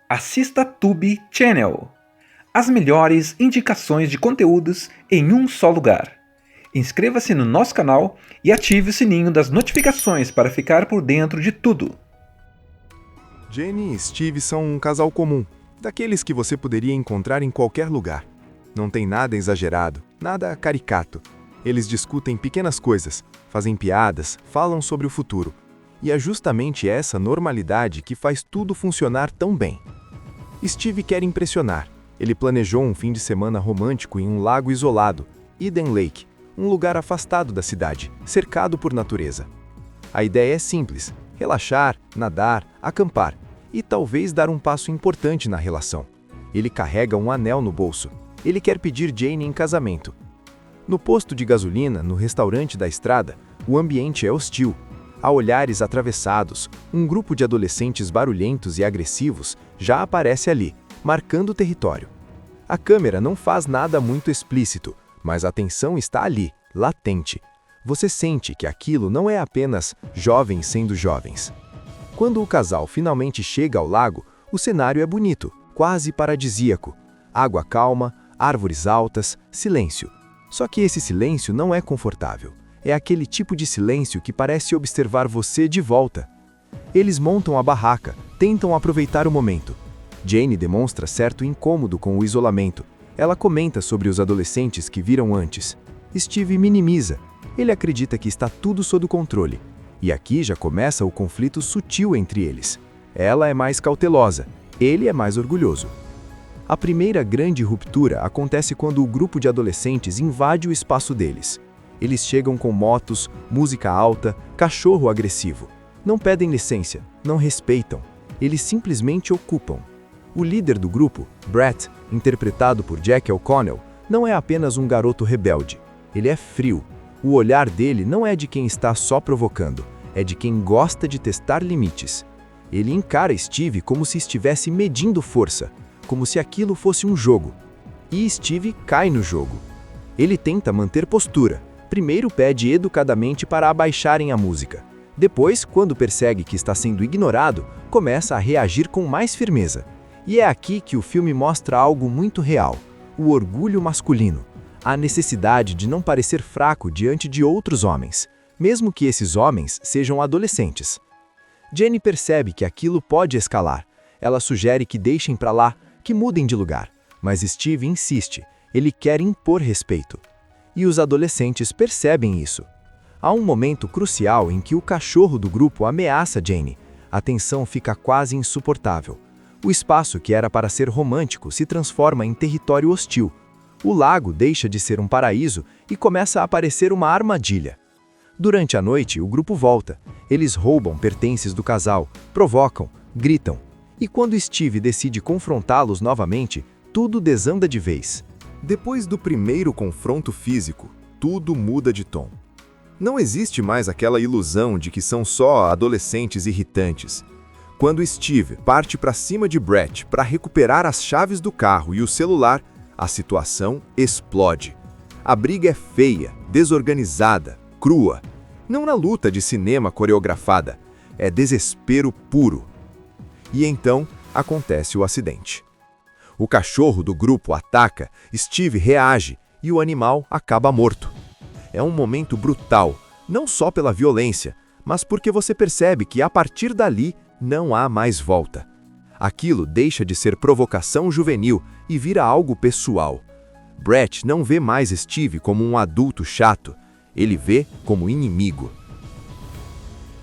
Assista Tube Channel. As melhores indicações de conteúdos em um só lugar. Inscreva-se no nosso canal e ative o sininho das notificações para ficar por dentro de tudo. Jenny e Steve são um casal comum, daqueles que você poderia encontrar em qualquer lugar. Não tem nada exagerado, nada caricato. Eles discutem pequenas coisas, fazem piadas, falam sobre o futuro. E é justamente essa normalidade que faz tudo funcionar tão bem. Steve quer impressionar. Ele planejou um fim de semana romântico em um lago isolado, Eden Lake, um lugar afastado da cidade, cercado por natureza. A ideia é simples: relaxar, nadar, acampar e talvez dar um passo importante na relação. Ele carrega um anel no bolso. Ele quer pedir Jane em casamento. No posto de gasolina, no restaurante da estrada, o ambiente é hostil. Há olhares atravessados, um grupo de adolescentes barulhentos e agressivos já aparece ali, marcando o território. A câmera não faz nada muito explícito, mas a tensão está ali, latente. Você sente que aquilo não é apenas jovens sendo jovens. Quando o casal finalmente chega ao lago, o cenário é bonito, quase paradisíaco. Água calma, árvores altas, silêncio. Só que esse silêncio não é confortável. É aquele tipo de silêncio que parece observar você de volta. Eles montam a barraca, tentam aproveitar o momento. Jane demonstra certo incômodo com o isolamento. Ela comenta sobre os adolescentes que viram antes. Steve minimiza. Ele acredita que está tudo sob controle. E aqui já começa o conflito sutil entre eles. Ela é mais cautelosa, ele é mais orgulhoso. A primeira grande ruptura acontece quando o grupo de adolescentes invade o espaço deles. Eles chegam com motos, música alta, cachorro agressivo. Não pedem licença, não respeitam. Eles simplesmente ocupam. O líder do grupo, Brett, interpretado por Jack O'Connell, não é apenas um garoto rebelde. Ele é frio. O olhar dele não é de quem está só provocando, é de quem gosta de testar limites. Ele encara Steve como se estivesse medindo força, como se aquilo fosse um jogo. E Steve cai no jogo. Ele tenta manter postura. Primeiro pede educadamente para abaixarem a música. Depois, quando percebe que está sendo ignorado, começa a reagir com mais firmeza. E é aqui que o filme mostra algo muito real: o orgulho masculino. A necessidade de não parecer fraco diante de outros homens, mesmo que esses homens sejam adolescentes. Jenny percebe que aquilo pode escalar. Ela sugere que deixem para lá, que mudem de lugar. Mas Steve insiste. Ele quer impor respeito. E os adolescentes percebem isso. Há um momento crucial em que o cachorro do grupo ameaça Jane. A tensão fica quase insuportável. O espaço que era para ser romântico se transforma em território hostil. O lago deixa de ser um paraíso e começa a parecer uma armadilha. Durante a noite, o grupo volta. Eles roubam pertences do casal, provocam, gritam. E quando Steve decide confrontá-los novamente, tudo desanda de vez. Depois do primeiro confronto físico, tudo muda de tom. Não existe mais aquela ilusão de que são só adolescentes irritantes. Quando Steve parte para cima de Brett para recuperar as chaves do carro e o celular, a situação explode. A briga é feia, desorganizada, crua. Não na luta de cinema coreografada, é desespero puro. E então acontece o acidente. O cachorro do grupo ataca, Steve reage e o animal acaba morto. É um momento brutal, não só pela violência, mas porque você percebe que a partir dali não há mais volta. Aquilo deixa de ser provocação juvenil e vira algo pessoal. Brett não vê mais Steve como um adulto chato, ele vê como inimigo.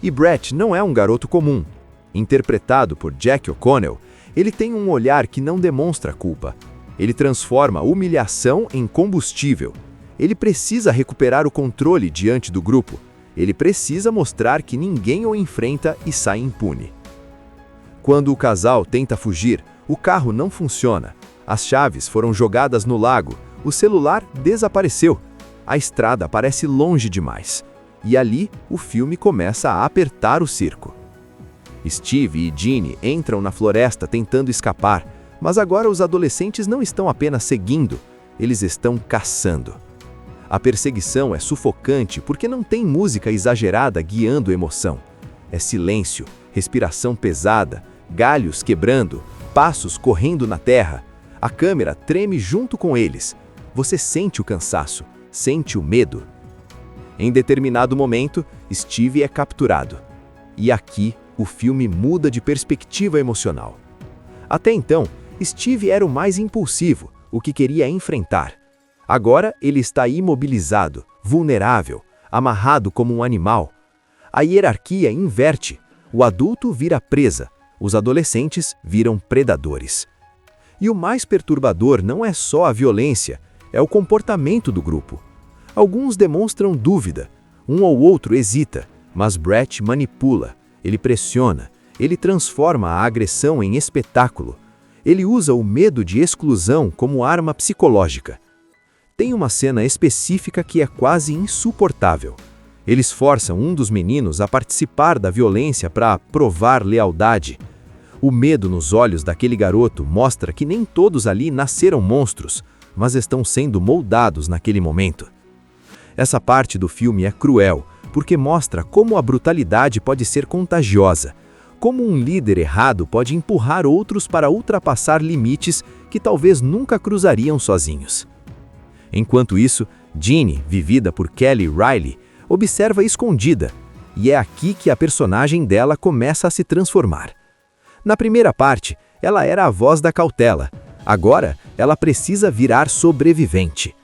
E Brett não é um garoto comum. Interpretado por Jack O'Connell, ele tem um olhar que não demonstra culpa. Ele transforma humilhação em combustível. Ele precisa recuperar o controle diante do grupo. Ele precisa mostrar que ninguém o enfrenta e sai impune. Quando o casal tenta fugir, o carro não funciona. As chaves foram jogadas no lago. O celular desapareceu. A estrada parece longe demais. E ali, o filme começa a apertar o circo. Steve e Jeannie entram na floresta tentando escapar, mas agora os adolescentes não estão apenas seguindo, eles estão caçando. A perseguição é sufocante porque não tem música exagerada guiando emoção. É silêncio, respiração pesada, galhos quebrando, passos correndo na terra. A câmera treme junto com eles. Você sente o cansaço, sente o medo. Em determinado momento, Steve é capturado. E aqui, o filme muda de perspectiva emocional. Até então, Steve era o mais impulsivo, o que queria enfrentar. Agora, ele está imobilizado, vulnerável, amarrado como um animal. A hierarquia inverte. O adulto vira presa, os adolescentes viram predadores. E o mais perturbador não é só a violência, é o comportamento do grupo. Alguns demonstram dúvida, um ou outro hesita, mas Brett manipula, ele pressiona, ele transforma a agressão em espetáculo. Ele usa o medo de exclusão como arma psicológica. Tem uma cena específica que é quase insuportável. Eles forçam um dos meninos a participar da violência para provar lealdade. O medo nos olhos daquele garoto mostra que nem todos ali nasceram monstros, mas estão sendo moldados naquele momento. Essa parte do filme é cruel, porque mostra como a brutalidade pode ser contagiosa, como um líder errado pode empurrar outros para ultrapassar limites que talvez nunca cruzariam sozinhos. Enquanto isso, Ginny, vivida por Kelly Riley, observa escondida, e é aqui que a personagem dela começa a se transformar. Na primeira parte, ela era a voz da cautela. Agora, ela precisa virar sobrevivente.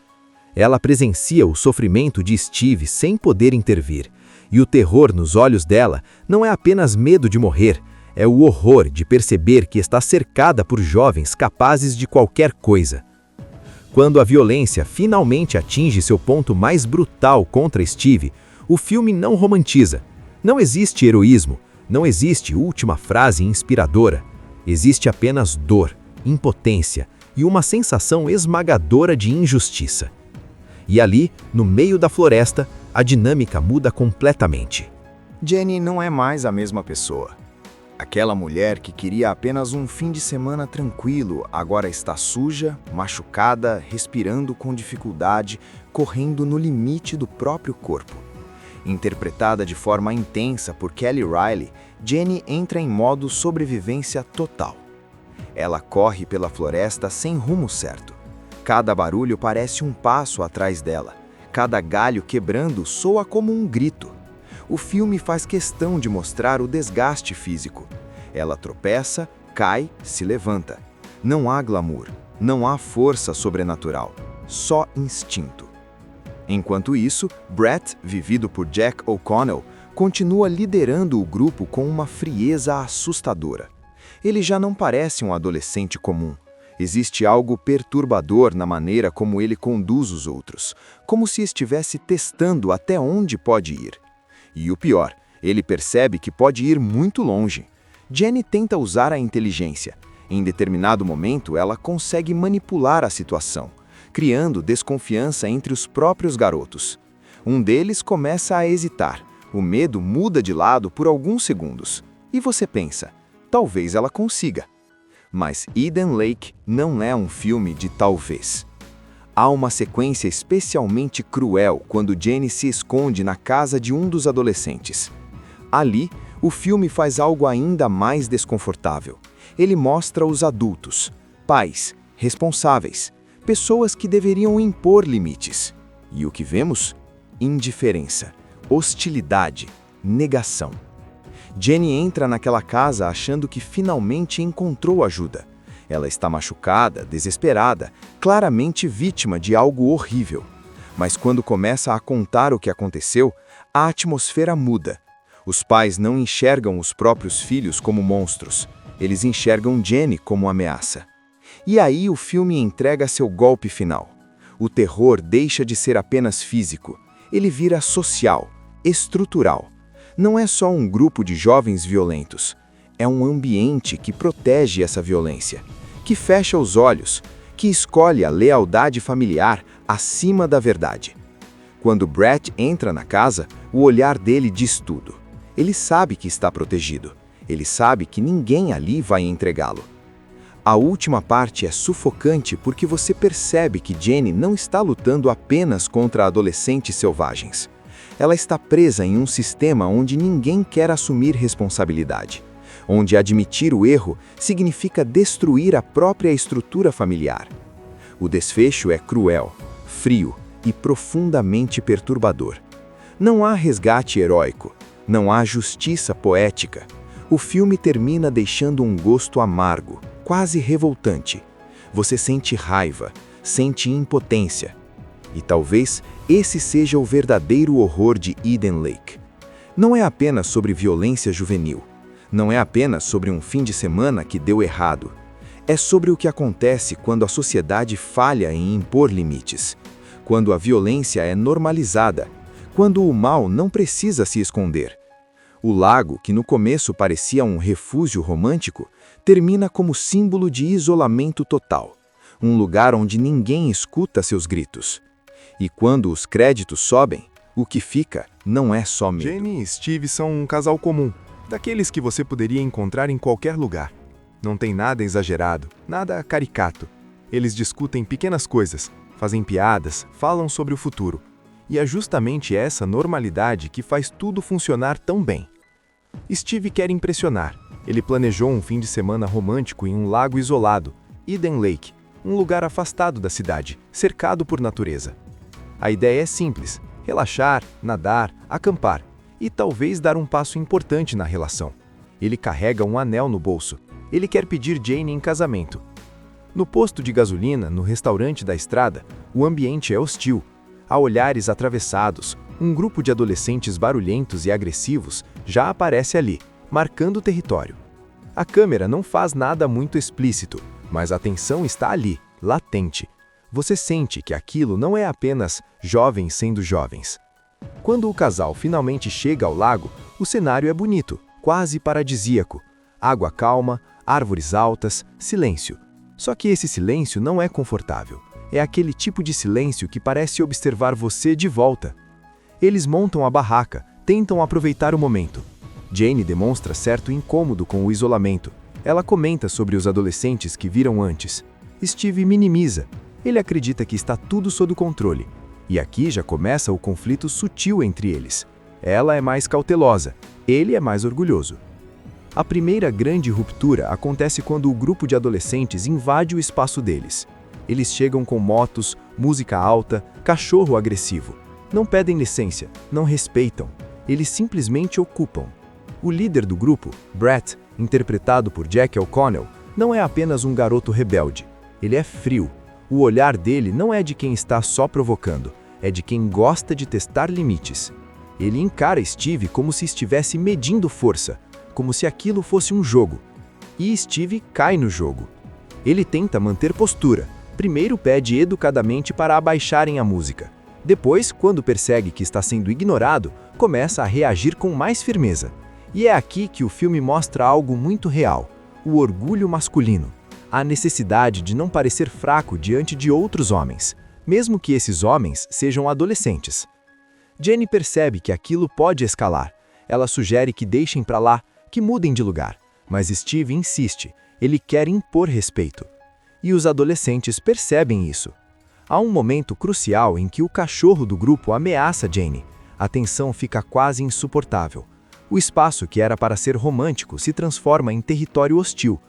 Ela presencia o sofrimento de Steve sem poder intervir. E o terror nos olhos dela não é apenas medo de morrer, é o horror de perceber que está cercada por jovens capazes de qualquer coisa. Quando a violência finalmente atinge seu ponto mais brutal contra Steve, o filme não romantiza. Não existe heroísmo, não existe última frase inspiradora. Existe apenas dor, impotência e uma sensação esmagadora de injustiça. E ali, no meio da floresta, a dinâmica muda completamente. Jenny não é mais a mesma pessoa. Aquela mulher que queria apenas um fim de semana tranquilo agora está suja, machucada, respirando com dificuldade, correndo no limite do próprio corpo. Interpretada de forma intensa por Kelly Riley, Jenny entra em modo sobrevivência total. Ela corre pela floresta sem rumo certo. Cada barulho parece um passo atrás dela. Cada galho quebrando soa como um grito. O filme faz questão de mostrar o desgaste físico. Ela tropeça, cai, se levanta. Não há glamour, não há força sobrenatural, só instinto. Enquanto isso, Brett, vivido por Jack O'Connell, continua liderando o grupo com uma frieza assustadora. Ele já não parece um adolescente comum. Existe algo perturbador na maneira como ele conduz os outros, como se estivesse testando até onde pode ir. E o pior, ele percebe que pode ir muito longe. Jenny tenta usar a inteligência. Em determinado momento, ela consegue manipular a situação, criando desconfiança entre os próprios garotos. Um deles começa a hesitar. O medo muda de lado por alguns segundos. E você pensa, talvez ela consiga. Mas Eden Lake não é um filme de talvez. Há uma sequência especialmente cruel quando Jenny se esconde na casa de um dos adolescentes. Ali, o filme faz algo ainda mais desconfortável. Ele mostra os adultos, pais, responsáveis, pessoas que deveriam impor limites. E o que vemos? Indiferença, hostilidade, negação. Jenny entra naquela casa achando que finalmente encontrou ajuda. Ela está machucada, desesperada, claramente vítima de algo horrível. Mas quando começa a contar o que aconteceu, a atmosfera muda. Os pais não enxergam os próprios filhos como monstros. Eles enxergam Jenny como ameaça. E aí o filme entrega seu golpe final. O terror deixa de ser apenas físico. Ele vira social, estrutural. Não é só um grupo de jovens violentos. É um ambiente que protege essa violência, que fecha os olhos, que escolhe a lealdade familiar acima da verdade. Quando Brett entra na casa, o olhar dele diz tudo. Ele sabe que está protegido. Ele sabe que ninguém ali vai entregá-lo. A última parte é sufocante porque você percebe que Jenny não está lutando apenas contra adolescentes selvagens. Ela está presa em um sistema onde ninguém quer assumir responsabilidade. onde admitir o erro significa destruir a própria estrutura familiar. O desfecho é cruel, frio e profundamente perturbador. Não há resgate heróico, não há justiça poética. O filme termina deixando um gosto amargo, quase revoltante. Você sente raiva, sente impotência. E talvez esse seja o verdadeiro horror de Eden Lake. Não é apenas sobre violência juvenil. Não é apenas sobre um fim de semana que deu errado. É sobre o que acontece quando a sociedade falha em impor limites. Quando a violência é normalizada. Quando o mal não precisa se esconder. O lago, que no começo parecia um refúgio romântico, termina como símbolo de isolamento total. Um lugar onde ninguém escuta seus gritos. E quando os créditos sobem, o que fica não é só medo. Jenny e Steve são um casal comum, daqueles que você poderia encontrar em qualquer lugar. Não tem nada exagerado, nada caricato. Eles discutem pequenas coisas, fazem piadas, falam sobre o futuro. E é justamente essa normalidade que faz tudo funcionar tão bem. Steve quer impressionar. Ele planejou um fim de semana romântico em um lago isolado, Eden Lake, um lugar afastado da cidade, cercado por natureza. A ideia é simples: relaxar, nadar, acampar e talvez dar um passo importante na relação. Ele carrega um anel no bolso. Ele quer pedir Jane em casamento. No posto de gasolina, no restaurante da estrada, o ambiente é hostil. Há olhares atravessados. Um grupo de adolescentes barulhentos e agressivos já aparece ali, marcando o território. A câmera não faz nada muito explícito, mas a tensão está ali, latente. Você sente que aquilo não é apenas jovens sendo jovens. Quando o casal finalmente chega ao lago, o cenário é bonito, quase paradisíaco. Água calma, árvores altas, silêncio. Só que esse silêncio não é confortável. É aquele tipo de silêncio que parece observar você de volta. Eles montam a barraca, tentam aproveitar o momento. Jane demonstra certo incômodo com o isolamento. Ela comenta sobre os adolescentes que viram antes. Steve minimiza. Ele acredita que está tudo sob controle. E aqui já começa o conflito sutil entre eles. Ela é mais cautelosa, ele é mais orgulhoso. A primeira grande ruptura acontece quando o grupo de adolescentes invade o espaço deles. Eles chegam com motos, música alta, cachorro agressivo. Não pedem licença, não respeitam. Eles simplesmente ocupam. O líder do grupo, Brett, interpretado por Jack O'Connell, não é apenas um garoto rebelde. Ele é frio. O olhar dele não é de quem está só provocando, é de quem gosta de testar limites. Ele encara Steve como se estivesse medindo força, como se aquilo fosse um jogo. E Steve cai no jogo. Ele tenta manter postura. Primeiro pede educadamente para abaixarem a música. Depois, quando percebe que está sendo ignorado, começa a reagir com mais firmeza. E é aqui que o filme mostra algo muito real: o orgulho masculino. A necessidade de não parecer fraco diante de outros homens, mesmo que esses homens sejam adolescentes. Jenny percebe que aquilo pode escalar. Ela sugere que deixem para lá, que mudem de lugar. Mas Steve insiste, ele quer impor respeito. E os adolescentes percebem isso. Há um momento crucial em que o cachorro do grupo ameaça Jenny. A tensão fica quase insuportável. O espaço que era para ser romântico se transforma em território hostil.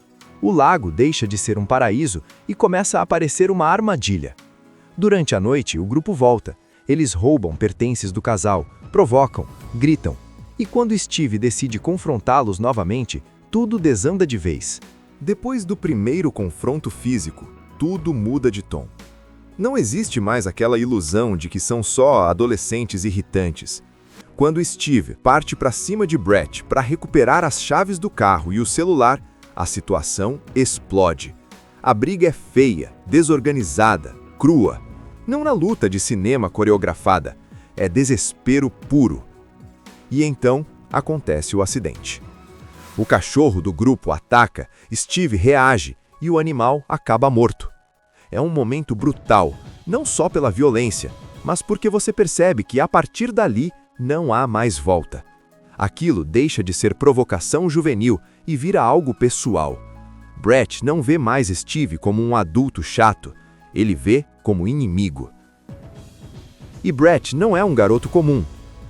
O lago deixa de ser um paraíso e começa a parecer uma armadilha. Durante a noite, o grupo volta. Eles roubam pertences do casal, provocam, gritam. E quando Steve decide confrontá-los novamente, tudo desanda de vez. Depois do primeiro confronto físico, tudo muda de tom. Não existe mais aquela ilusão de que são só adolescentes irritantes. Quando Steve parte para cima de Brett para recuperar as chaves do carro e o celular, a situação explode. A briga é feia, desorganizada, crua. Não na luta de cinema coreografada, é desespero puro. E então acontece o acidente. O cachorro do grupo ataca, Steve reage e o animal acaba morto. É um momento brutal, não só pela violência, mas porque você percebe que a partir dali não há mais volta. Aquilo deixa de ser provocação juvenil e vira algo pessoal. Brett não vê mais Steve como um adulto chato, ele vê como inimigo. E Brett não é um garoto comum.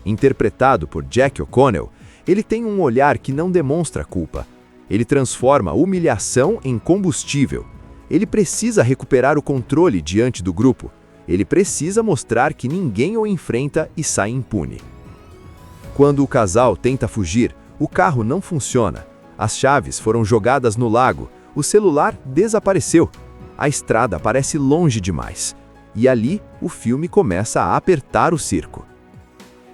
Interpretado por Jack O'Connell, ele tem um olhar que não demonstra culpa. Ele transforma a humilhação em combustível. Ele precisa recuperar o controle diante do grupo. Ele precisa mostrar que ninguém o enfrenta e sai impune. Quando o casal tenta fugir, o carro não funciona. As chaves foram jogadas no lago. O celular desapareceu. A estrada parece longe demais. E ali, o filme começa a apertar o circo.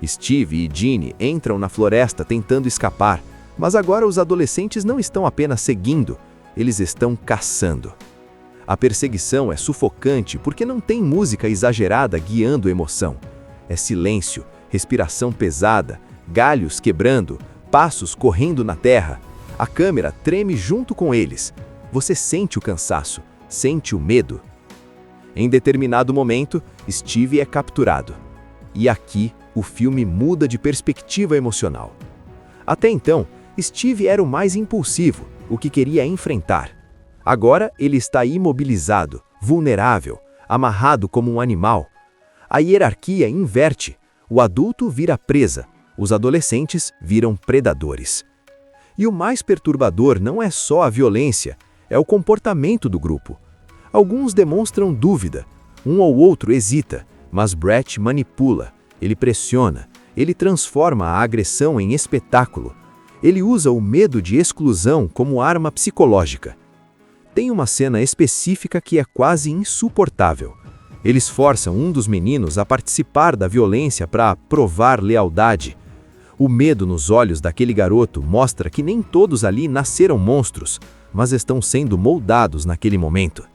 Steve e Ginny entram na floresta tentando escapar, mas agora os adolescentes não estão apenas seguindo, eles estão caçando. A perseguição é sufocante porque não tem música exagerada guiando a emoção. É silêncio, respiração pesada, galhos quebrando, passos correndo na terra. A câmera treme junto com eles. Você sente o cansaço, sente o medo. Em determinado momento, Steve é capturado. E aqui, o filme muda de perspectiva emocional. Até então, Steve era o mais impulsivo, o que queria enfrentar. Agora, ele está imobilizado, vulnerável, amarrado como um animal. A hierarquia inverte. O adulto vira presa, os adolescentes viram predadores. E o mais perturbador não é só a violência, é o comportamento do grupo. Alguns demonstram dúvida, um ou outro hesita, mas Brett manipula, ele pressiona, ele transforma a agressão em espetáculo. Ele usa o medo de exclusão como arma psicológica. Tem uma cena específica que é quase insuportável. Eles forçam um dos meninos a participar da violência para provar lealdade. O medo nos olhos daquele garoto mostra que nem todos ali nasceram monstros, mas estão sendo moldados naquele momento.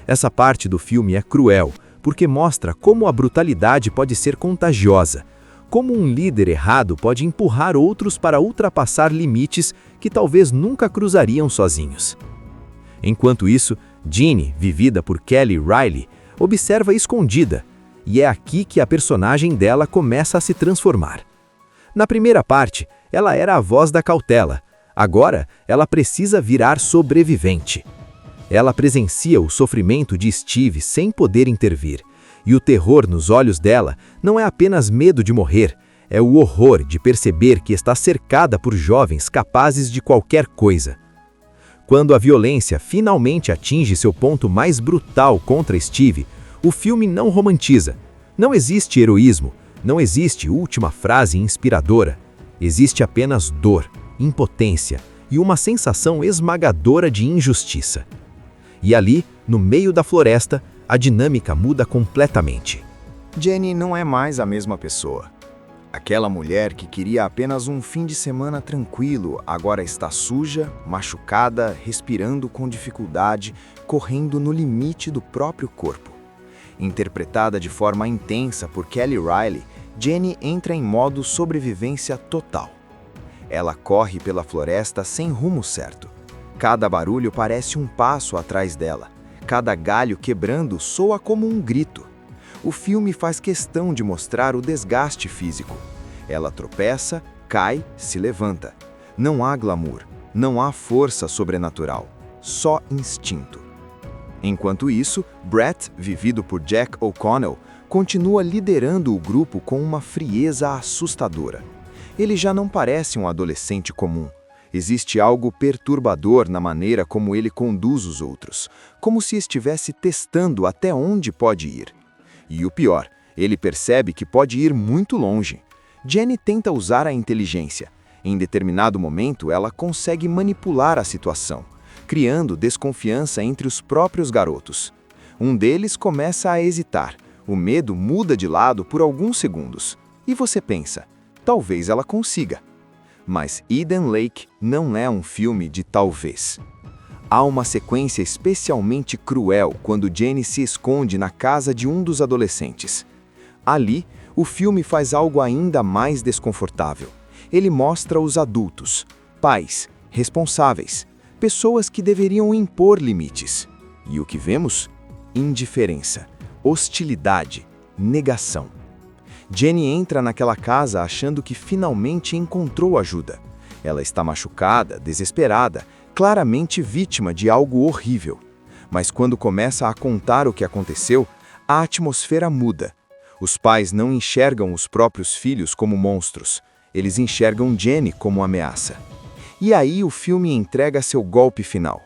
Essa parte do filme é cruel, porque mostra como a brutalidade pode ser contagiosa, como um líder errado pode empurrar outros para ultrapassar limites que talvez nunca cruzariam sozinhos. Enquanto isso, Ginny, vivida por Kelly Riley, observa escondida, e é aqui que a personagem dela começa a se transformar. Na primeira parte, ela era a voz da cautela. Agora, ela precisa virar sobrevivente. Ela presencia o sofrimento de Steve sem poder intervir. E o terror nos olhos dela não é apenas medo de morrer, é o horror de perceber que está cercada por jovens capazes de qualquer coisa. Quando a violência finalmente atinge seu ponto mais brutal contra Steve, o filme não romantiza. Não existe heroísmo, não existe última frase inspiradora. Existe apenas dor, impotência e uma sensação esmagadora de injustiça. E ali, no meio da floresta, a dinâmica muda completamente. Jenny não é mais a mesma pessoa. Aquela mulher que queria apenas um fim de semana tranquilo agora está suja, machucada, respirando com dificuldade, correndo no limite do próprio corpo. Interpretada de forma intensa por Kelly Riley, Jenny entra em modo sobrevivência total. Ela corre pela floresta sem rumo certo. Cada barulho parece um passo atrás dela. Cada galho quebrando soa como um grito. O filme faz questão de mostrar o desgaste físico. Ela tropeça, cai, se levanta. Não há glamour, não há força sobrenatural, só instinto. Enquanto isso, Brett, vivido por Jack O'Connell, continua liderando o grupo com uma frieza assustadora. Ele já não parece um adolescente comum. Existe algo perturbador na maneira como ele conduz os outros, como se estivesse testando até onde pode ir. E o pior, ele percebe que pode ir muito longe. Jenny tenta usar a inteligência. Em determinado momento, ela consegue manipular a situação, criando desconfiança entre os próprios garotos. Um deles começa a hesitar. O medo muda de lado por alguns segundos. E você pensa, talvez ela consiga. Mas Eden Lake não é um filme de talvez. Há uma sequência especialmente cruel quando Jenny se esconde na casa de um dos adolescentes. Ali, o filme faz algo ainda mais desconfortável. Ele mostra os adultos, pais, responsáveis, pessoas que deveriam impor limites. E o que vemos? Indiferença, hostilidade, negação. Jenny entra naquela casa achando que finalmente encontrou ajuda. Ela está machucada, desesperada, claramente vítima de algo horrível. Mas quando começa a contar o que aconteceu, a atmosfera muda. Os pais não enxergam os próprios filhos como monstros. Eles enxergam Jenny como ameaça. E aí o filme entrega seu golpe final.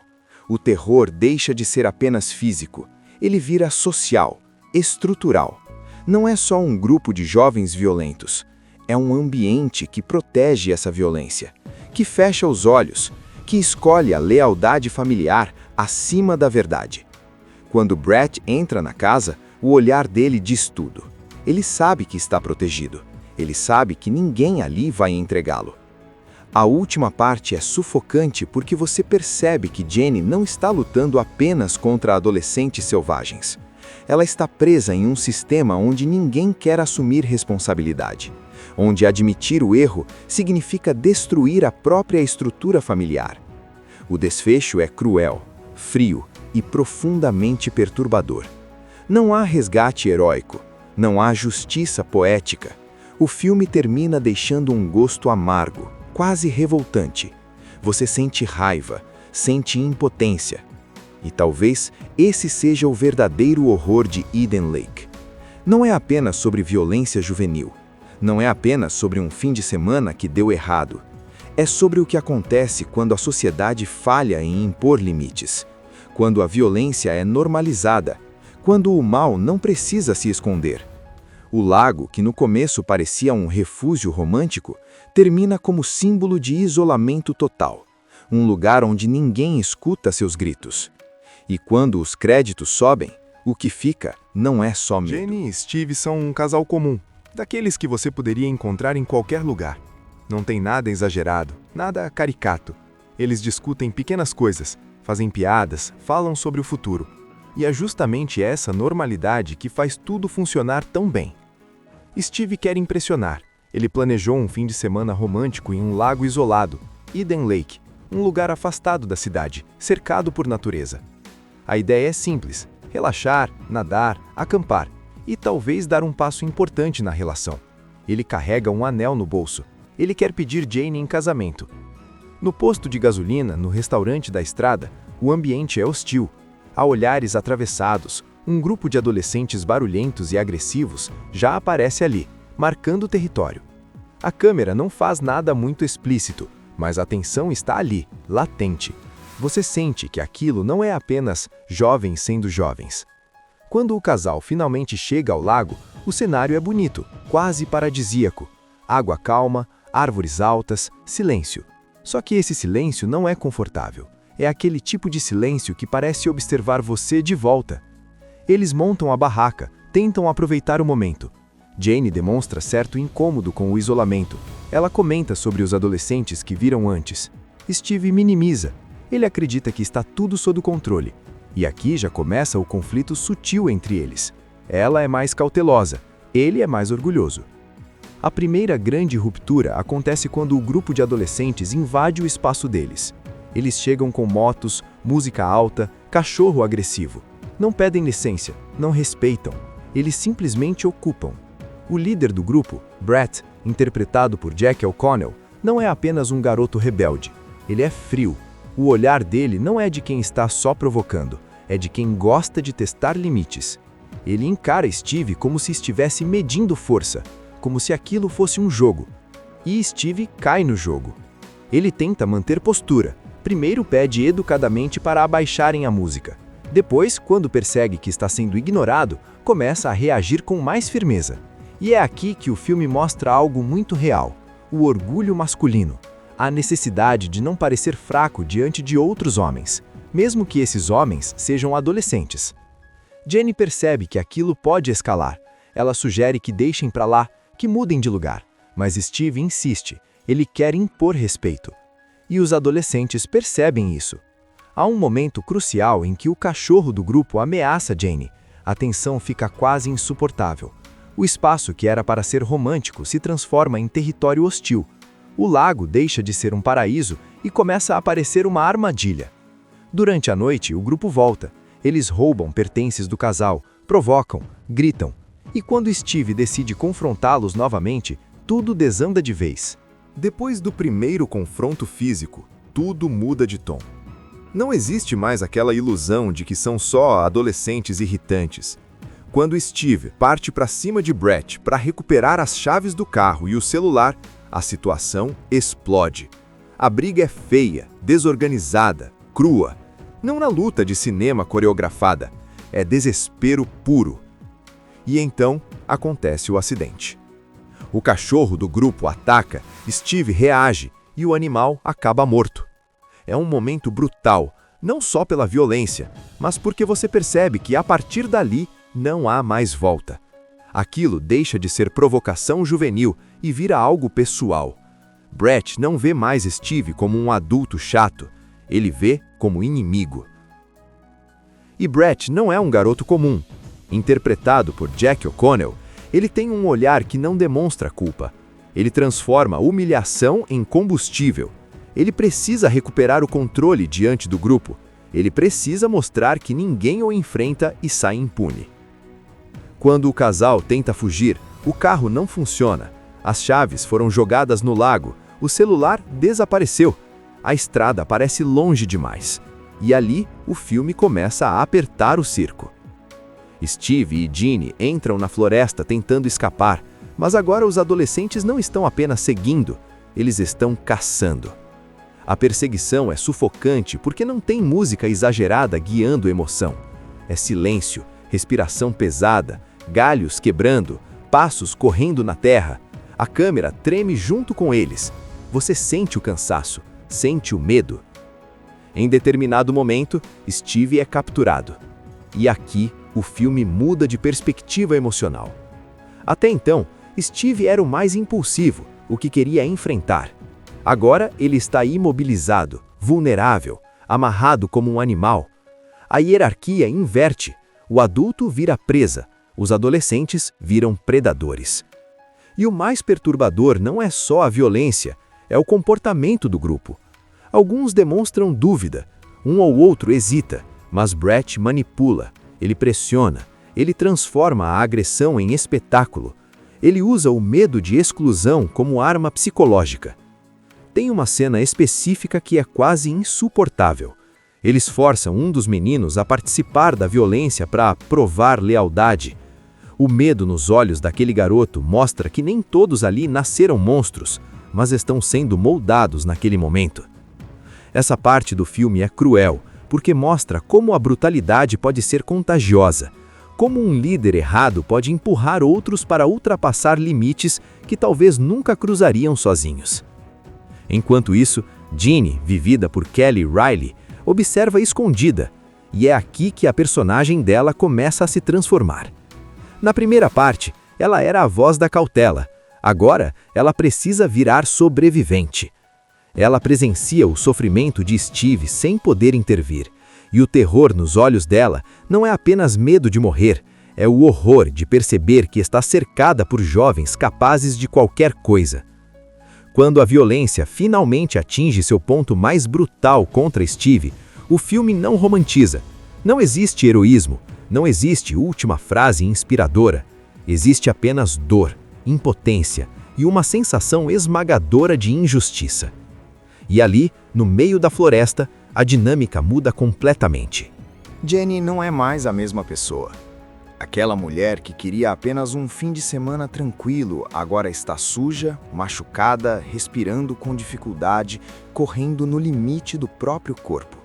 O terror deixa de ser apenas físico, ele vira social, estrutural. Não é só um grupo de jovens violentos, é um ambiente que protege essa violência, que fecha os olhos, que escolhe a lealdade familiar acima da verdade. Quando Brett entra na casa, o olhar dele diz tudo. Ele sabe que está protegido, ele sabe que ninguém ali vai entregá-lo. A última parte é sufocante porque você percebe que Jenny não está lutando apenas contra adolescentes selvagens. Ela está presa em um sistema onde ninguém quer assumir responsabilidade, onde admitir o erro significa destruir a própria estrutura familiar. O desfecho é cruel, frio e profundamente perturbador. Não há resgate heróico, não há justiça poética. O filme termina deixando um gosto amargo, quase revoltante. Você sente raiva, sente impotência. E talvez esse seja o verdadeiro horror de Eden Lake. Não é apenas sobre violência juvenil. Não é apenas sobre um fim de semana que deu errado. É sobre o que acontece quando a sociedade falha em impor limites. Quando a violência é normalizada. Quando o mal não precisa se esconder. O lago, que no começo parecia um refúgio romântico, termina como símbolo de isolamento total. Um lugar onde ninguém escuta seus gritos. E quando os créditos sobem, o que fica não é só medo. Jenny e Steve são um casal comum, daqueles que você poderia encontrar em qualquer lugar. Não tem nada exagerado, nada caricato. Eles discutem pequenas coisas, fazem piadas, falam sobre o futuro. E é justamente essa normalidade que faz tudo funcionar tão bem. Steve quer impressionar. Ele planejou um fim de semana romântico em um lago isolado, Eden Lake, um lugar afastado da cidade, cercado por natureza. A ideia é simples: relaxar, nadar, acampar e talvez dar um passo importante na relação. Ele carrega um anel no bolso. Ele quer pedir Jane em casamento. No posto de gasolina, no restaurante da estrada, o ambiente é hostil. Há olhares atravessados. Um grupo de adolescentes barulhentos e agressivos já aparece ali, marcando o território. A câmera não faz nada muito explícito, mas a tensão está ali, latente. Você sente que aquilo não é apenas jovens sendo jovens. Quando o casal finalmente chega ao lago, o cenário é bonito, quase paradisíaco. Água calma, árvores altas, silêncio. Só que esse silêncio não é confortável. É aquele tipo de silêncio que parece observar você de volta. Eles montam a barraca, tentam aproveitar o momento. Jane demonstra certo incômodo com o isolamento. Ela comenta sobre os adolescentes que viram antes. Steve minimiza. Ele acredita que está tudo sob controle. E aqui já começa o conflito sutil entre eles. Ela é mais cautelosa, ele é mais orgulhoso. A primeira grande ruptura acontece quando o grupo de adolescentes invade o espaço deles. Eles chegam com motos, música alta, cachorro agressivo. Não pedem licença, não respeitam. Eles simplesmente ocupam. O líder do grupo, Brett, interpretado por Jack O'Connell, não é apenas um garoto rebelde. Ele é frio. O olhar dele não é de quem está só provocando, é de quem gosta de testar limites. Ele encara Steve como se estivesse medindo força, como se aquilo fosse um jogo. E Steve cai no jogo. Ele tenta manter postura. Primeiro pede educadamente para abaixarem a música. Depois, quando percebe que está sendo ignorado, começa a reagir com mais firmeza. E é aqui que o filme mostra algo muito real: o orgulho masculino. A necessidade de não parecer fraco diante de outros homens, mesmo que esses homens sejam adolescentes. Jenny percebe que aquilo pode escalar. Ela sugere que deixem para lá, que mudem de lugar. Mas Steve insiste, ele quer impor respeito. E os adolescentes percebem isso. Há um momento crucial em que o cachorro do grupo ameaça Jane. A tensão fica quase insuportável. O espaço que era para ser romântico se transforma em território hostil. O lago deixa de ser um paraíso e começa a parecer uma armadilha. Durante a noite, o grupo volta. Eles roubam pertences do casal, provocam, gritam. E quando Steve decide confrontá-los novamente, tudo desanda de vez. Depois do primeiro confronto físico, tudo muda de tom. Não existe mais aquela ilusão de que são só adolescentes irritantes. Quando Steve parte para cima de Brett para recuperar as chaves do carro e o celular, a situação explode. A briga é feia, desorganizada, crua. Não na luta de cinema coreografada. É desespero puro. E então acontece o acidente. O cachorro do grupo ataca, Steve reage e o animal acaba morto. É um momento brutal, não só pela violência, mas porque você percebe que a partir dali não há mais volta. Aquilo deixa de ser provocação juvenil e vira algo pessoal. Brett não vê mais Steve como um adulto chato, ele vê como inimigo. E Brett não é um garoto comum. Interpretado por Jack O'Connell, ele tem um olhar que não demonstra culpa. Ele transforma humilhação em combustível. Ele precisa recuperar o controle diante do grupo. Ele precisa mostrar que ninguém o enfrenta e sai impune. Quando o casal tenta fugir, o carro não funciona. As chaves foram jogadas no lago. O celular desapareceu. A estrada parece longe demais. E ali, o filme começa a apertar o circo. Steve e Ginny entram na floresta tentando escapar, mas agora os adolescentes não estão apenas seguindo, eles estão caçando. A perseguição é sufocante porque não tem música exagerada guiando emoção. É silêncio, respiração pesada, galhos quebrando, passos correndo na terra. A câmera treme junto com eles. Você sente o cansaço, sente o medo. Em determinado momento, Steve é capturado. E aqui, o filme muda de perspectiva emocional. Até então, Steve era o mais impulsivo, o que queria enfrentar. Agora ele está imobilizado, vulnerável, amarrado como um animal. A hierarquia inverte. O adulto vira presa, os adolescentes viram predadores. E o mais perturbador não é só a violência, é o comportamento do grupo. Alguns demonstram dúvida, um ou outro hesita, mas Brett manipula. Ele pressiona, ele transforma a agressão em espetáculo. Ele usa o medo de exclusão como arma psicológica. Tem uma cena específica que é quase insuportável. Eles forçam um dos meninos a participar da violência para provar lealdade. O medo nos olhos daquele garoto mostra que nem todos ali nasceram monstros, mas estão sendo moldados naquele momento. Essa parte do filme é cruel, porque mostra como a brutalidade pode ser contagiosa, como um líder errado pode empurrar outros para ultrapassar limites que talvez nunca cruzariam sozinhos. Enquanto isso, Ginny, vivida por Kelly Riley, observa escondida, e é aqui que a personagem dela começa a se transformar. Na primeira parte, ela era a voz da cautela, agora ela precisa virar sobrevivente. Ela presencia o sofrimento de Steve sem poder intervir, e o terror nos olhos dela não é apenas medo de morrer, é o horror de perceber que está cercada por jovens capazes de qualquer coisa. Quando a violência finalmente atinge seu ponto mais brutal contra Steve, o filme não romantiza. Não existe heroísmo, não existe última frase inspiradora. Existe apenas dor, impotência e uma sensação esmagadora de injustiça. E ali, no meio da floresta, a dinâmica muda completamente. Jenny não é mais a mesma pessoa. Aquela mulher que queria apenas um fim de semana tranquilo agora está suja, machucada, respirando com dificuldade, correndo no limite do próprio corpo.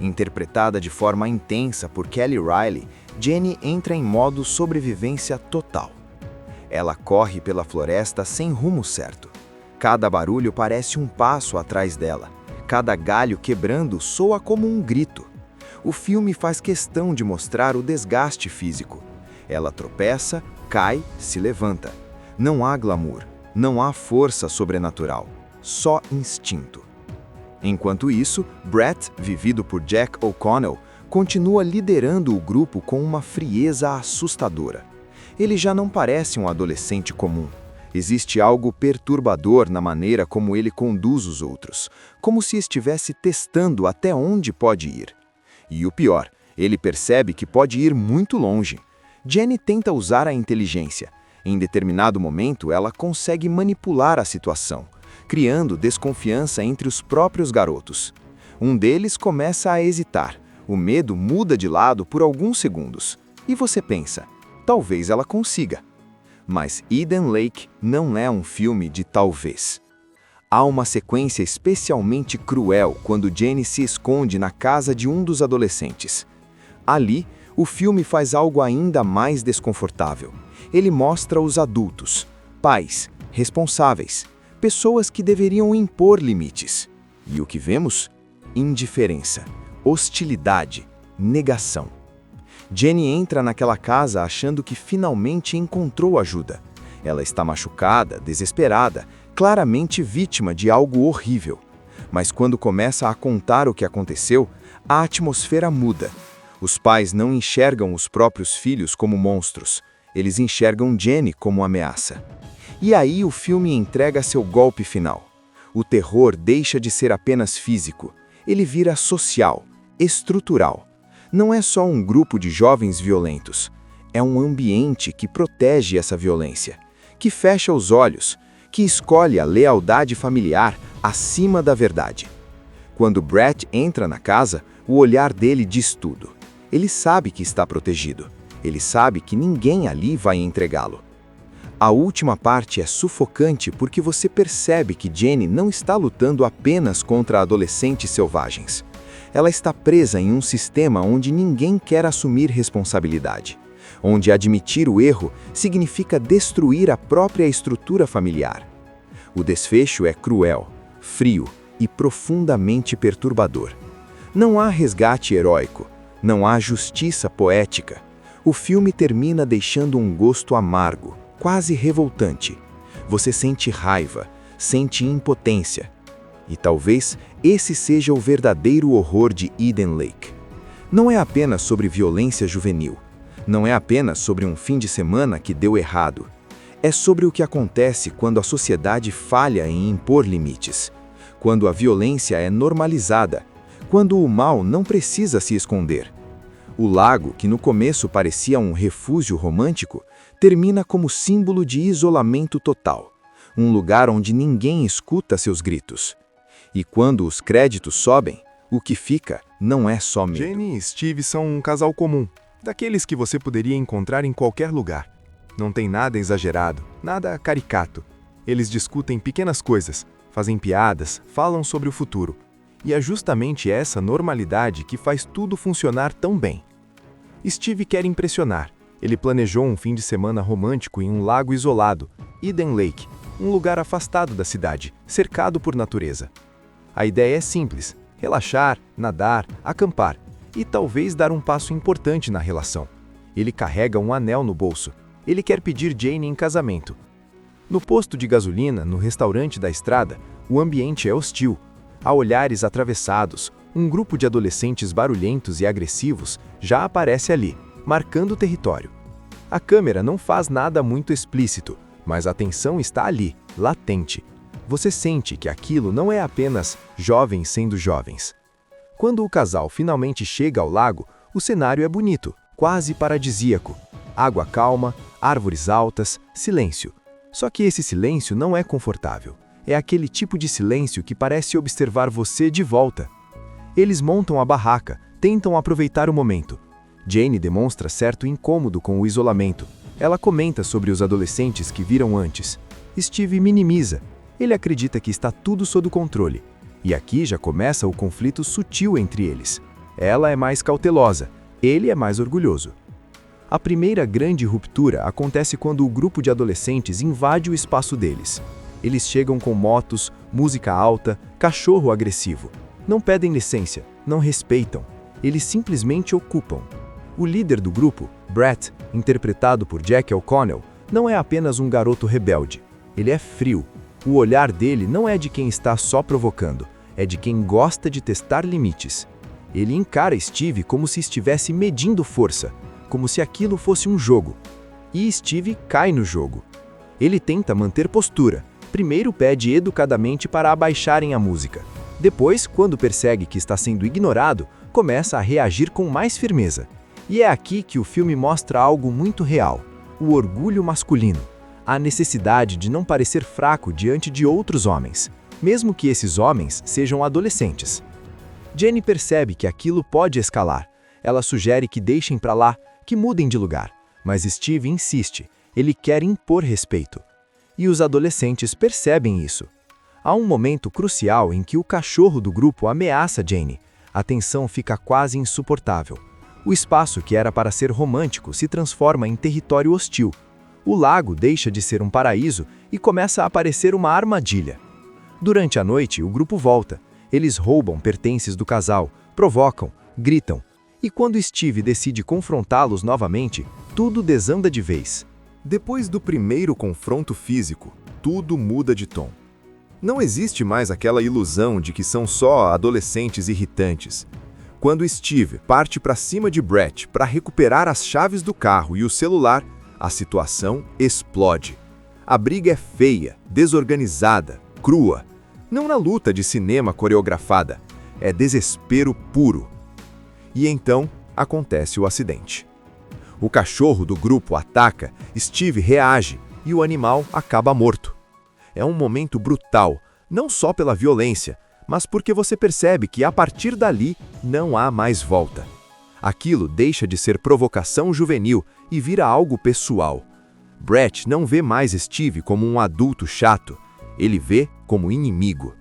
Interpretada de forma intensa por Kelly Riley, Jenny entra em modo sobrevivência total. Ela corre pela floresta sem rumo certo. Cada barulho parece um passo atrás dela. Cada galho quebrando soa como um grito. O filme faz questão de mostrar o desgaste físico. Ela tropeça, cai, se levanta. Não há glamour, não há força sobrenatural, só instinto. Enquanto isso, Brett, vivido por Jack O'Connell, continua liderando o grupo com uma frieza assustadora. Ele já não parece um adolescente comum. Existe algo perturbador na maneira como ele conduz os outros, como se estivesse testando até onde pode ir. E o pior, ele percebe que pode ir muito longe. Jenny tenta usar a inteligência. Em determinado momento, ela consegue manipular a situação, criando desconfiança entre os próprios garotos. Um deles começa a hesitar. O medo muda de lado por alguns segundos. E você pensa, talvez ela consiga. Mas Eden Lake não é um filme de talvez. Há uma sequência especialmente cruel quando Jenny se esconde na casa de um dos adolescentes. Ali, o filme faz algo ainda mais desconfortável. Ele mostra os adultos, pais, responsáveis, pessoas que deveriam impor limites. E o que vemos? Indiferença, hostilidade, negação. Jenny entra naquela casa achando que finalmente encontrou ajuda. Ela está machucada, desesperada, claramente vítima de algo horrível. Mas quando começa a contar o que aconteceu, a atmosfera muda. Os pais não enxergam os próprios filhos como monstros. Eles enxergam Jenny como ameaça. E aí o filme entrega seu golpe final. O terror deixa de ser apenas físico. Ele vira social, estrutural. Não é só um grupo de jovens violentos. É um ambiente que protege essa violência, que fecha os olhos, que escolhe a lealdade familiar acima da verdade. Quando Brett entra na casa, o olhar dele diz tudo. Ele sabe que está protegido. Ele sabe que ninguém ali vai entregá-lo. A última parte é sufocante porque você percebe que Jenny não está lutando apenas contra adolescentes selvagens. Ela está presa em um sistema onde ninguém quer assumir responsabilidade, onde admitir o erro significa destruir a própria estrutura familiar. O desfecho é cruel, frio e profundamente perturbador. Não há resgate heróico, não há justiça poética. O filme termina deixando um gosto amargo, quase revoltante. Você sente raiva, sente impotência. E talvez esse seja o verdadeiro horror de Eden Lake. Não é apenas sobre violência juvenil. Não é apenas sobre um fim de semana que deu errado. É sobre o que acontece quando a sociedade falha em impor limites. Quando a violência é normalizada. Quando o mal não precisa se esconder. O lago, que no começo parecia um refúgio romântico, termina como símbolo de isolamento total. Um lugar onde ninguém escuta seus gritos. E quando os créditos sobem, o que fica não é só medo. Jenny e Steve são um casal comum, daqueles que você poderia encontrar em qualquer lugar. Não tem nada exagerado, nada caricato. Eles discutem pequenas coisas, fazem piadas, falam sobre o futuro. E é justamente essa normalidade que faz tudo funcionar tão bem. Steve quer impressionar. Ele planejou um fim de semana romântico em um lago isolado, Eden Lake, um lugar afastado da cidade, cercado por natureza. A ideia é simples: relaxar, nadar, acampar e talvez dar um passo importante na relação. Ele carrega um anel no bolso. Ele quer pedir Jane em casamento. No posto de gasolina, no restaurante da estrada, o ambiente é hostil. Há olhares atravessados. Um grupo de adolescentes barulhentos e agressivos já aparece ali, marcando o território. A câmera não faz nada muito explícito, mas a tensão está ali, latente. Você sente que aquilo não é apenas jovens sendo jovens. Quando o casal finalmente chega ao lago, o cenário é bonito, quase paradisíaco. Água calma, árvores altas, silêncio. Só que esse silêncio não é confortável. É aquele tipo de silêncio que parece observar você de volta. Eles montam a barraca, tentam aproveitar o momento. Jane demonstra certo incômodo com o isolamento. Ela comenta sobre os adolescentes que viram antes. Steve minimiza. Ele acredita que está tudo sob controle. E aqui já começa o conflito sutil entre eles. Ela é mais cautelosa, ele é mais orgulhoso. A primeira grande ruptura acontece quando o grupo de adolescentes invade o espaço deles. Eles chegam com motos, música alta, cachorro agressivo. Não pedem licença, não respeitam. Eles simplesmente ocupam. O líder do grupo, Brett, interpretado por Jack O'Connell, não é apenas um garoto rebelde. Ele é frio. O olhar dele não é de quem está só provocando, é de quem gosta de testar limites. Ele encara Steve como se estivesse medindo força, como se aquilo fosse um jogo. E Steve cai no jogo. Ele tenta manter postura. Primeiro pede educadamente para abaixarem a música. Depois, quando percebe que está sendo ignorado, começa a reagir com mais firmeza. E é aqui que o filme mostra algo muito real: o orgulho masculino. A necessidade de não parecer fraco diante de outros homens, mesmo que esses homens sejam adolescentes. Jenny percebe que aquilo pode escalar. Ela sugere que deixem para lá, que mudem de lugar. Mas Steve insiste. Ele quer impor respeito. E os adolescentes percebem isso. Há um momento crucial em que o cachorro do grupo ameaça Jane. A tensão fica quase insuportável. O espaço que era para ser romântico se transforma em território hostil. O lago deixa de ser um paraíso e começa a aparecer uma armadilha. Durante a noite, o grupo volta. Eles roubam pertences do casal, provocam, gritam. E quando Steve decide confrontá-los novamente, tudo desanda de vez. Depois do primeiro confronto físico, tudo muda de tom. Não existe mais aquela ilusão de que são só adolescentes irritantes. Quando Steve parte para cima de Brett para recuperar as chaves do carro e o celular, a situação explode. A briga é feia, desorganizada, crua. Não na luta de cinema coreografada, é desespero puro. E então acontece o acidente. O cachorro do grupo ataca, Steve reage e o animal acaba morto. É um momento brutal, não só pela violência, mas porque você percebe que a partir dali não há mais volta. Aquilo deixa de ser provocação juvenil e vira algo pessoal. Brett não vê mais Steve como um adulto chato, ele vê como inimigo.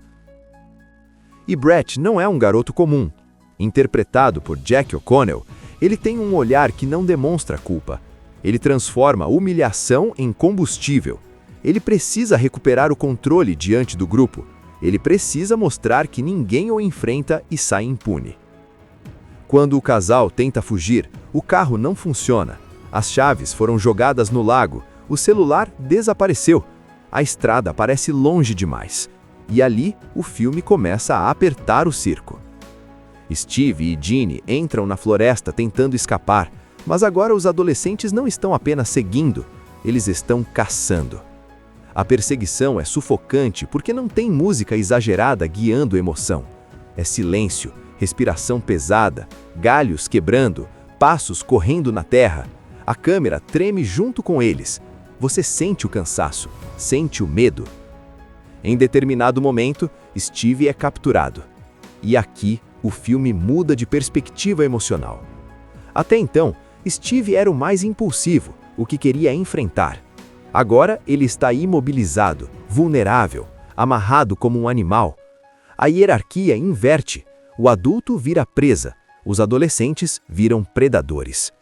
E Brett não é um garoto comum. Interpretado por Jack O'Connell, ele tem um olhar que não demonstra culpa. Ele transforma humilhação em combustível. Ele precisa recuperar o controle diante do grupo. Ele precisa mostrar que ninguém o enfrenta e sai impune. Quando o casal tenta fugir, o carro não funciona. As chaves foram jogadas no lago, o celular desapareceu. A estrada parece longe demais. E ali, o filme começa a apertar o circo. Steve e Ginny entram na floresta tentando escapar, mas agora os adolescentes não estão apenas seguindo, eles estão caçando. A perseguição é sufocante porque não tem música exagerada guiando emoção. É silêncio, respiração pesada, galhos quebrando, passos correndo na terra. A câmera treme junto com eles. Você sente o cansaço, sente o medo. Em determinado momento, Steve é capturado. E aqui, o filme muda de perspectiva emocional. Até então, Steve era o mais impulsivo, o que queria enfrentar. Agora ele está imobilizado, vulnerável, amarrado como um animal. A hierarquia inverte. O adulto vira presa, os adolescentes viram predadores.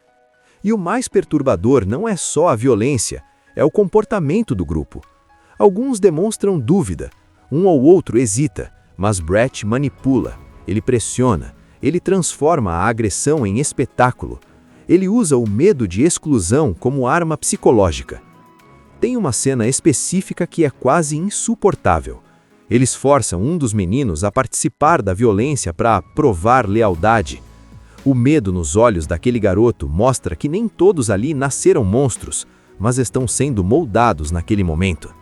E o mais perturbador não é só a violência, é o comportamento do grupo. Alguns demonstram dúvida, um ou outro hesita, mas Brett manipula, ele pressiona, ele transforma a agressão em espetáculo. Ele usa o medo de exclusão como arma psicológica. Tem uma cena específica que é quase insuportável. Eles forçam um dos meninos a participar da violência para provar lealdade. O medo nos olhos daquele garoto mostra que nem todos ali nasceram monstros, mas estão sendo moldados naquele momento.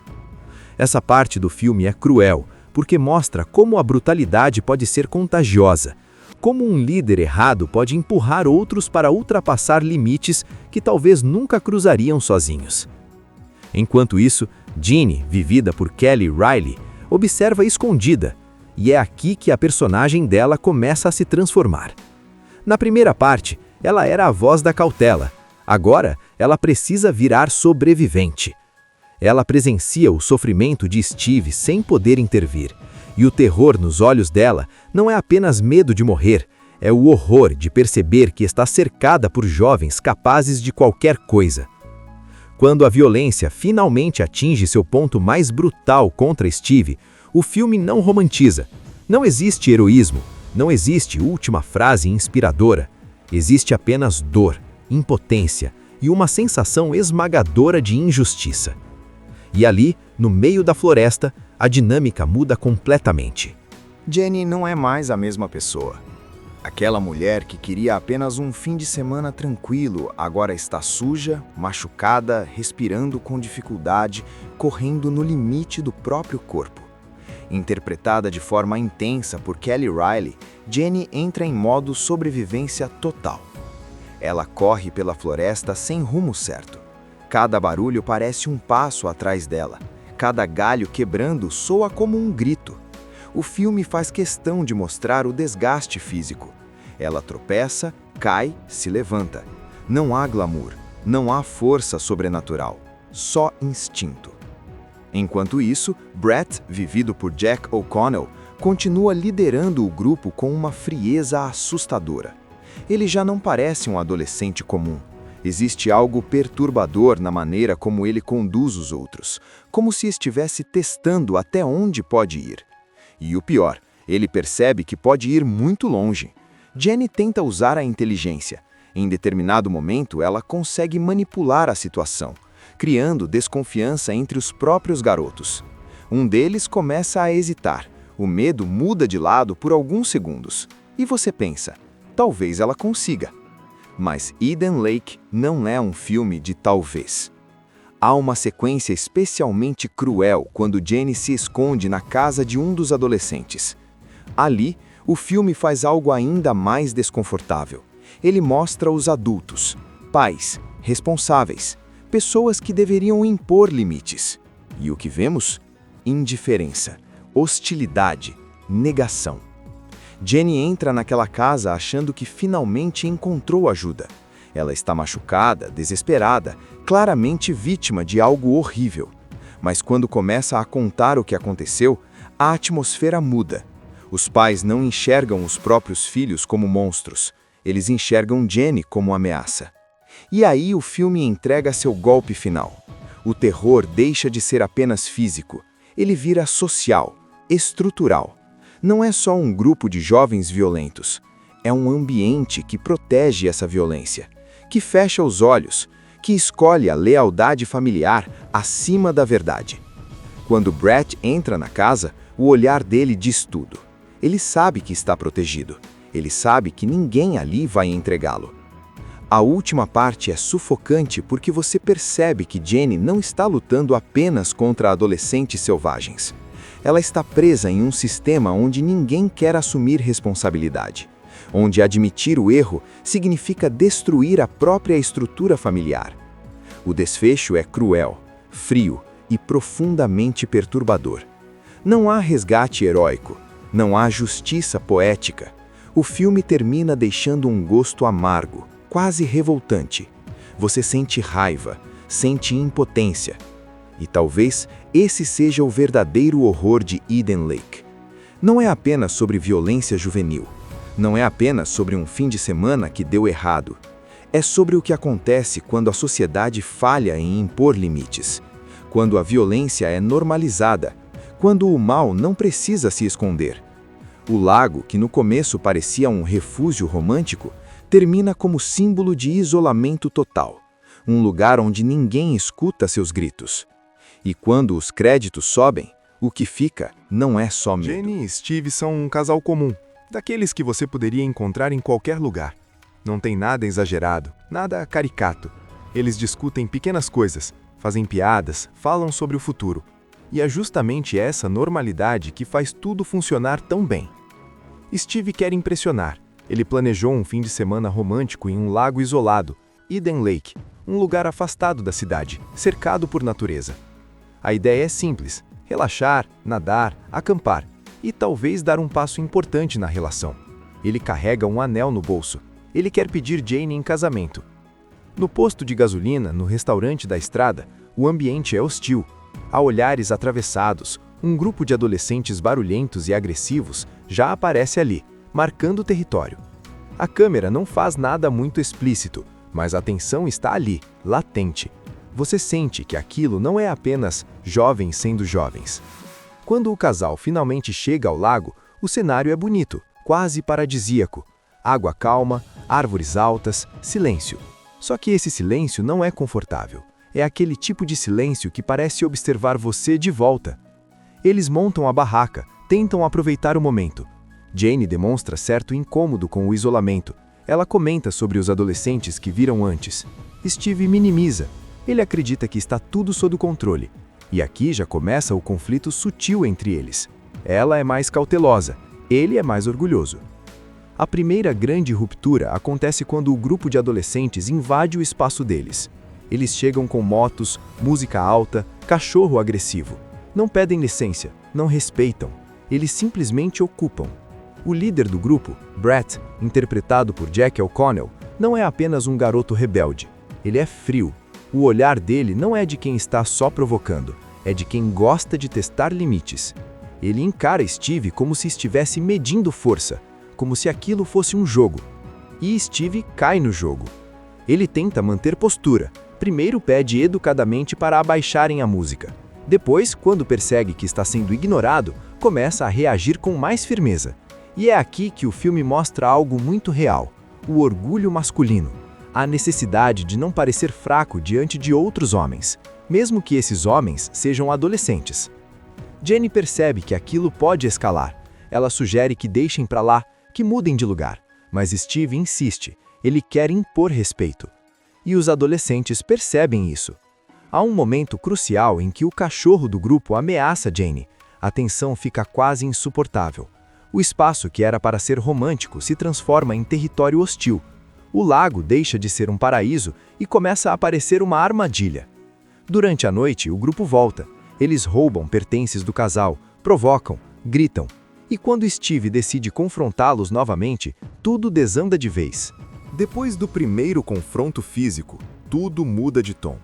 Essa parte do filme é cruel, porque mostra como a brutalidade pode ser contagiosa, como um líder errado pode empurrar outros para ultrapassar limites que talvez nunca cruzariam sozinhos. Enquanto isso, Ginny, vivida por Kelly Riley, observa escondida, e é aqui que a personagem dela começa a se transformar. Na primeira parte, ela era a voz da cautela. Agora, ela precisa virar sobrevivente. Ela presencia o sofrimento de Steve sem poder intervir. E o terror nos olhos dela não é apenas medo de morrer, é o horror de perceber que está cercada por jovens capazes de qualquer coisa. Quando a violência finalmente atinge seu ponto mais brutal contra Steve, o filme não romantiza. Não existe heroísmo, não existe última frase inspiradora. Existe apenas dor, impotência e uma sensação esmagadora de injustiça. E ali, no meio da floresta, a dinâmica muda completamente. Jenny não é mais a mesma pessoa. Aquela mulher que queria apenas um fim de semana tranquilo agora está suja, machucada, respirando com dificuldade, correndo no limite do próprio corpo. Interpretada de forma intensa por Kelly Riley, Jenny entra em modo sobrevivência total. Ela corre pela floresta sem rumo certo. Cada barulho parece um passo atrás dela. Cada galho quebrando soa como um grito. O filme faz questão de mostrar o desgaste físico. Ela tropeça, cai, se levanta. Não há glamour, não há força sobrenatural, só instinto. Enquanto isso, Brett, vivido por Jack O'Connell, continua liderando o grupo com uma frieza assustadora. Ele já não parece um adolescente comum. Existe algo perturbador na maneira como ele conduz os outros, como se estivesse testando até onde pode ir. E o pior, ele percebe que pode ir muito longe. Jenny tenta usar a inteligência. Em determinado momento, ela consegue manipular a situação, criando desconfiança entre os próprios garotos. Um deles começa a hesitar. O medo muda de lado por alguns segundos. E você pensa, talvez ela consiga. Mas Eden Lake não é um filme de talvez. Há uma sequência especialmente cruel quando Jenny se esconde na casa de um dos adolescentes. Ali, o filme faz algo ainda mais desconfortável. Ele mostra os adultos, pais, responsáveis, pessoas que deveriam impor limites. E o que vemos? Indiferença, hostilidade, negação. Jenny entra naquela casa achando que finalmente encontrou ajuda. Ela está machucada, desesperada, claramente vítima de algo horrível. Mas quando começa a contar o que aconteceu, a atmosfera muda. Os pais não enxergam os próprios filhos como monstros. Eles enxergam Jenny como ameaça. E aí o filme entrega seu golpe final. O terror deixa de ser apenas físico. Ele vira social, estrutural. Não é só um grupo de jovens violentos. É um ambiente que protege essa violência, que fecha os olhos, que escolhe a lealdade familiar acima da verdade. Quando Brett entra na casa, o olhar dele diz tudo. Ele sabe que está protegido. Ele sabe que ninguém ali vai entregá-lo. A última parte é sufocante porque você percebe que Jenny não está lutando apenas contra adolescentes selvagens. Ela está presa em um sistema onde ninguém quer assumir responsabilidade, onde admitir o erro significa destruir a própria estrutura familiar. O desfecho é cruel, frio e profundamente perturbador. Não há resgate heróico, não há justiça poética. O filme termina deixando um gosto amargo, quase revoltante. Você sente raiva, sente impotência. E talvez esse seja o verdadeiro horror de Eden Lake. Não é apenas sobre violência juvenil. Não é apenas sobre um fim de semana que deu errado. É sobre o que acontece quando a sociedade falha em impor limites. Quando a violência é normalizada. Quando o mal não precisa se esconder. O lago, que no começo parecia um refúgio romântico, termina como símbolo de isolamento total. Um lugar onde ninguém escuta seus gritos. E quando os créditos sobem, o que fica não é só medo. Jenny e Steve são um casal comum, daqueles que você poderia encontrar em qualquer lugar. Não tem nada exagerado, nada caricato. Eles discutem pequenas coisas, fazem piadas, falam sobre o futuro. E é justamente essa normalidade que faz tudo funcionar tão bem. Steve quer impressionar. Ele planejou um fim de semana romântico em um lago isolado, Eden Lake, um lugar afastado da cidade, cercado por natureza. A ideia é simples: relaxar, nadar, acampar e talvez dar um passo importante na relação. Ele carrega um anel no bolso. Ele quer pedir Jane em casamento. No posto de gasolina, no restaurante da estrada, o ambiente é hostil. Há olhares atravessados. Um grupo de adolescentes barulhentos e agressivos já aparece ali, marcando o território. A câmera não faz nada muito explícito, mas a tensão está ali, latente. Você sente que aquilo não é apenas jovens sendo jovens. Quando o casal finalmente chega ao lago, o cenário é bonito, quase paradisíaco. Água calma, árvores altas, silêncio. Só que esse silêncio não é confortável. É aquele tipo de silêncio que parece observar você de volta. Eles montam a barraca, tentam aproveitar o momento. Jane demonstra certo incômodo com o isolamento. Ela comenta sobre os adolescentes que viram antes. Steve minimiza. Ele acredita que está tudo sob controle. E aqui já começa o conflito sutil entre eles. Ela é mais cautelosa, ele é mais orgulhoso. A primeira grande ruptura acontece quando o grupo de adolescentes invade o espaço deles. Eles chegam com motos, música alta, cachorro agressivo. Não pedem licença, não respeitam. Eles simplesmente ocupam. O líder do grupo, Brett, interpretado por Jack O'Connell, não é apenas um garoto rebelde. Ele é frio. O olhar dele não é de quem está só provocando. é de quem gosta de testar limites. Ele encara Steve como se estivesse medindo força, como se aquilo fosse um jogo. E Steve cai no jogo. Ele tenta manter postura. Primeiro pede educadamente para abaixarem a música. Depois, quando percebe que está sendo ignorado, começa a reagir com mais firmeza. E é aqui que o filme mostra algo muito real: o orgulho masculino, a necessidade de não parecer fraco diante de outros homens, mesmo que esses homens sejam adolescentes. Jenny percebe que aquilo pode escalar. Ela sugere que deixem para lá, que mudem de lugar, mas Steve insiste. Ele quer impor respeito. E os adolescentes percebem isso. Há um momento crucial em que o cachorro do grupo ameaça Jenny. A tensão fica quase insuportável. O espaço que era para ser romântico se transforma em território hostil. O lago deixa de ser um paraíso e começa a parecer uma armadilha. Durante a noite, o grupo volta. Eles roubam pertences do casal, provocam, gritam. E quando Steve decide confrontá-los novamente, tudo desanda de vez. Depois do primeiro confronto físico, tudo muda de tom.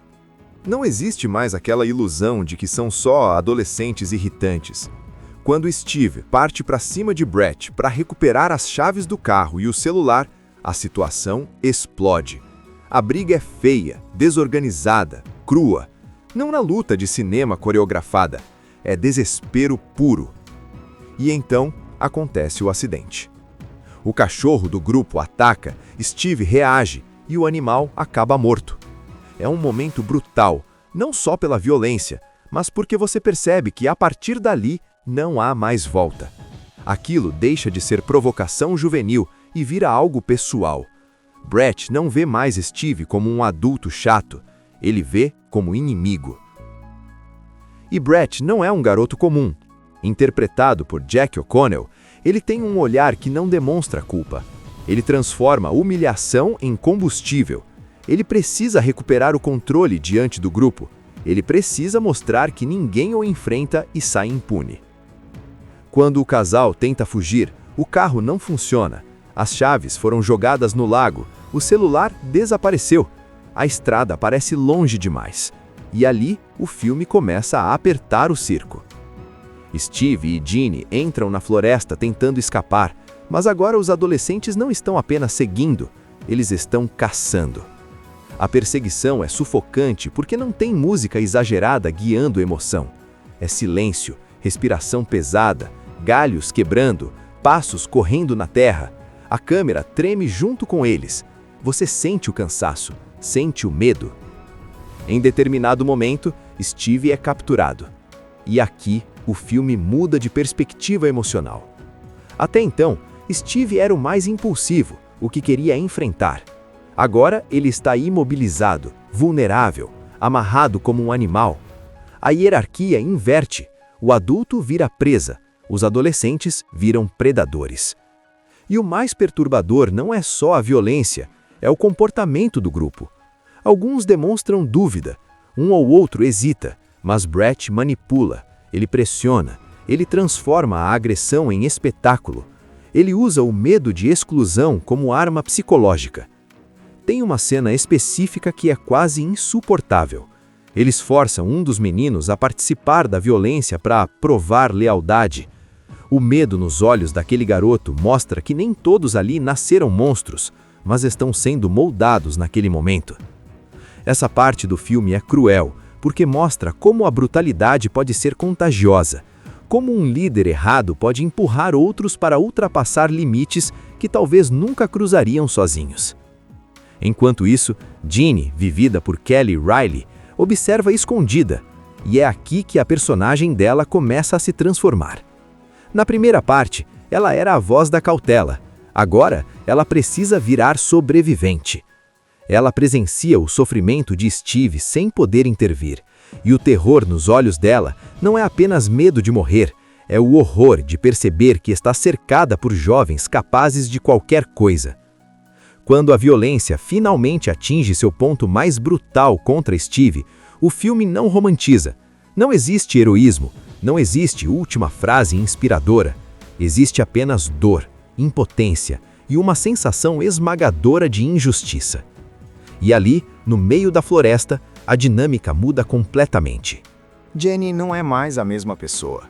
Não existe mais aquela ilusão de que são só adolescentes irritantes. Quando Steve parte para cima de Brett para recuperar as chaves do carro e o celular, a situação explode. A briga é feia, desorganizada, crua. Não na luta de cinema coreografada, é desespero puro. E então acontece o acidente. O cachorro do grupo ataca, Steve reage e o animal acaba morto. É um momento brutal, não só pela violência, mas porque você percebe que a partir dali não há mais volta. Aquilo deixa de ser provocação juvenil e vira algo pessoal. Brett não vê mais Steve como um adulto chato, ele vê como inimigo. E Brett não é um garoto comum. Interpretado por Jack O'Connell, ele tem um olhar que não demonstra culpa. Ele transforma humilhação em combustível. Ele precisa recuperar o controle diante do grupo. Ele precisa mostrar que ninguém o enfrenta e sai impune. Quando o casal tenta fugir, o carro não funciona. As chaves foram jogadas no lago, o celular desapareceu. A estrada parece longe demais. E ali, o filme começa a apertar o circo. Steve e Ginny entram na floresta tentando escapar, mas agora os adolescentes não estão apenas seguindo, eles estão caçando. A perseguição é sufocante porque não tem música exagerada guiando emoção. É silêncio, respiração pesada, galhos quebrando, passos correndo na terra. A câmera treme junto com eles. Você sente o cansaço, sente o medo. Em determinado momento, Steve é capturado. E aqui, o filme muda de perspectiva emocional. Até então, Steve era o mais impulsivo, o que queria enfrentar. Agora ele está imobilizado, vulnerável, amarrado como um animal. A hierarquia inverte. O adulto vira presa, os adolescentes viram predadores. E o mais perturbador não é só a violência, é o comportamento do grupo. Alguns demonstram dúvida, um ou outro hesita, mas Brett manipula, ele pressiona, ele transforma a agressão em espetáculo. Ele usa o medo de exclusão como arma psicológica. Tem uma cena específica que é quase insuportável. Eles forçam um dos meninos a participar da violência para provar lealdade. O medo nos olhos daquele garoto mostra que nem todos ali nasceram monstros, mas estão sendo moldados naquele momento. Essa parte do filme é cruel, porque mostra como a brutalidade pode ser contagiosa, como um líder errado pode empurrar outros para ultrapassar limites que talvez nunca cruzariam sozinhos. Enquanto isso, Ginny, vivida por Kelly Riley, observa escondida, e é aqui que a personagem dela começa a se transformar. Na primeira parte, ela era a voz da cautela. Agora, ela precisa virar sobrevivente. Ela presencia o sofrimento de Steve sem poder intervir. E o terror nos olhos dela não é apenas medo de morrer, é o horror de perceber que está cercada por jovens capazes de qualquer coisa. Quando a violência finalmente atinge seu ponto mais brutal contra Steve, o filme não romantiza. Não existe heroísmo, não existe última frase inspiradora. Existe apenas dor, impotência e uma sensação esmagadora de injustiça. E ali, no meio da floresta, a dinâmica muda completamente. Jenny não é mais a mesma pessoa.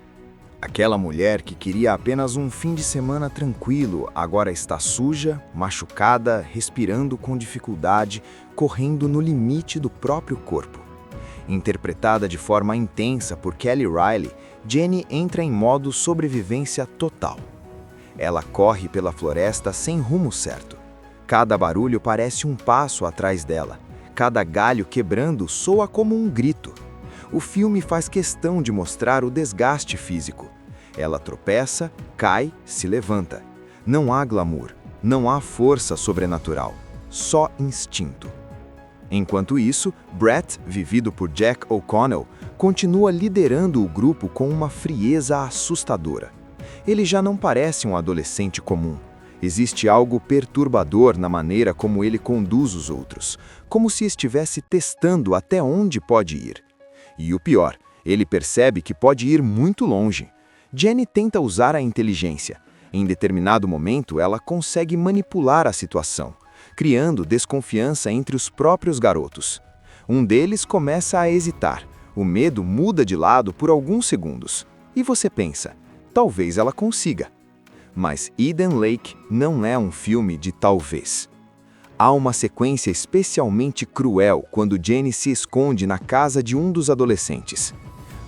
Aquela mulher que queria apenas um fim de semana tranquilo agora está suja, machucada, respirando com dificuldade, correndo no limite do próprio corpo. Interpretada de forma intensa por Kelly Reilly, Jenny entra em modo sobrevivência total. Ela corre pela floresta sem rumo certo. Cada barulho parece um passo atrás dela. Cada galho quebrando soa como um grito. O filme faz questão de mostrar o desgaste físico. Ela tropeça, cai, se levanta. Não há glamour, não há força sobrenatural, só instinto. Enquanto isso, Brett, vivido por Jack O'Connell, continua liderando o grupo com uma frieza assustadora. Ele já não parece um adolescente comum. Existe algo perturbador na maneira como ele conduz os outros, como se estivesse testando até onde pode ir. E o pior, ele percebe que pode ir muito longe. Jenny tenta usar a inteligência. Em determinado momento, ela consegue manipular a situação, criando desconfiança entre os próprios garotos. Um deles começa a hesitar. O medo muda de lado por alguns segundos. E você pensa, talvez ela consiga. Mas Eden Lake não é um filme de talvez. Há uma sequência especialmente cruel quando Jenny se esconde na casa de um dos adolescentes.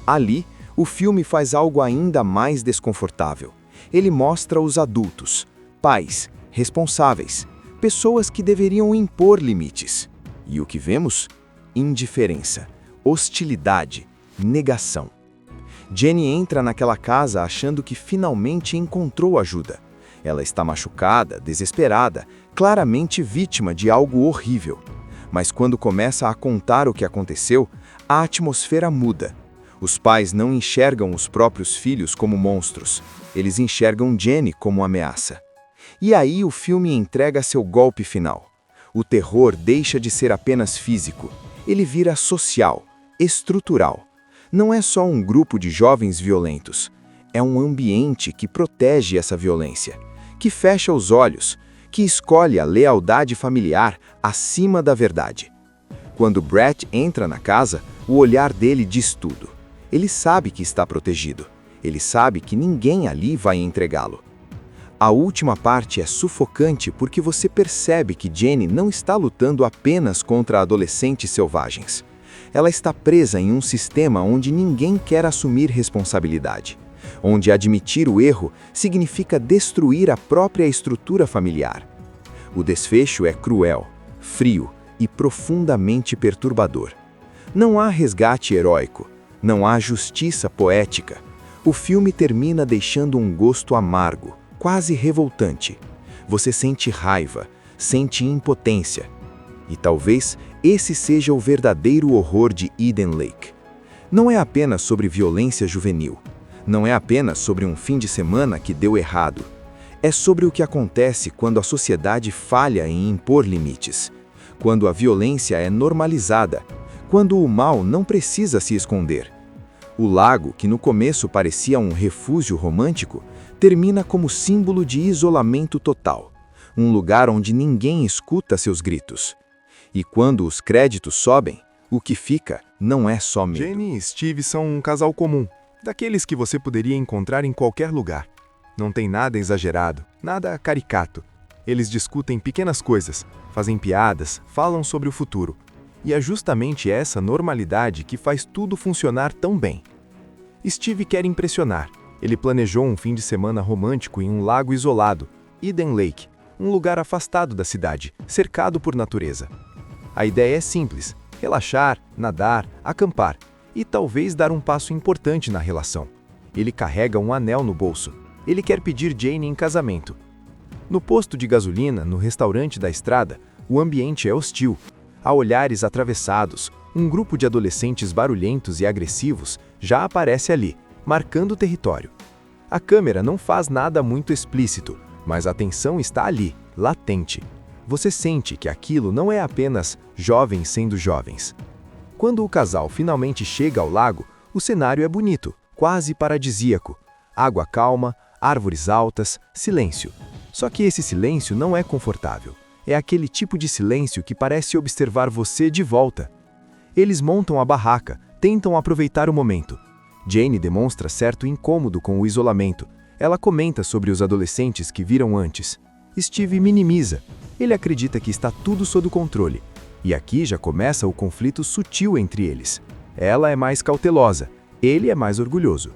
Ali, o filme faz algo ainda mais desconfortável. Ele mostra os adultos, pais, responsáveis, pessoas que deveriam impor limites. E o que vemos? Indiferença, hostilidade, negação. Jenny entra naquela casa achando que finalmente encontrou ajuda. Ela está machucada, desesperada, claramente vítima de algo horrível. Mas quando começa a contar o que aconteceu, a atmosfera muda. Os pais não enxergam os próprios filhos como monstros. Eles enxergam Jenny como ameaça. E aí o filme entrega seu golpe final. O terror deixa de ser apenas físico. Ele vira social, estrutural. Não é só um grupo de jovens violentos. É um ambiente que protege essa violência, que fecha os olhos, que escolhe a lealdade familiar acima da verdade. Quando Brett entra na casa, o olhar dele diz tudo. Ele sabe que está protegido. Ele sabe que ninguém ali vai entregá-lo. A última parte é sufocante porque você percebe que Jenny não está lutando apenas contra adolescentes selvagens. Ela está presa em um sistema onde ninguém quer assumir responsabilidade, onde admitir o erro significa destruir a própria estrutura familiar. O desfecho é cruel, frio e profundamente perturbador. Não há resgate heróico, não há justiça poética. O filme termina deixando um gosto amargo, quase revoltante. Você sente raiva, sente impotência. E talvez esse seja o verdadeiro horror de Eden Lake. Não é apenas sobre violência juvenil. Não é apenas sobre um fim de semana que deu errado. É sobre o que acontece quando a sociedade falha em impor limites. Quando a violência é normalizada. Quando o mal não precisa se esconder. O lago, que no começo parecia um refúgio romântico, termina como símbolo de isolamento total. Um lugar onde ninguém escuta seus gritos. E quando os créditos sobem, o que fica não é só medo. Jenny e Steve são um casal comum, daqueles que você poderia encontrar em qualquer lugar. Não tem nada exagerado, nada caricato. Eles discutem pequenas coisas, fazem piadas, falam sobre o futuro. E é justamente essa normalidade que faz tudo funcionar tão bem. Steve quer impressionar. Ele planejou um fim de semana romântico em um lago isolado, Eden Lake, um lugar afastado da cidade, cercado por natureza. A ideia é simples: relaxar, nadar, acampar e talvez dar um passo importante na relação. Ele carrega um anel no bolso. Ele quer pedir Jane em casamento. No posto de gasolina, no restaurante da estrada, o ambiente é hostil. Há olhares atravessados. Um grupo de adolescentes barulhentos e agressivos já aparece ali, marcando o território. A câmera não faz nada muito explícito, mas a tensão está ali, latente. Você sente que aquilo não é apenas jovens sendo jovens. Quando o casal finalmente chega ao lago, o cenário é bonito, quase paradisíaco. Água calma, árvores altas, silêncio. Só que esse silêncio não é confortável. É aquele tipo de silêncio que parece observar você de volta. Eles montam a barraca, tentam aproveitar o momento. Jane demonstra certo incômodo com o isolamento. Ela comenta sobre os adolescentes que viram antes. Steve minimiza. Ele acredita que está tudo sob controle. E aqui já começa o conflito sutil entre eles. Ela é mais cautelosa, ele é mais orgulhoso.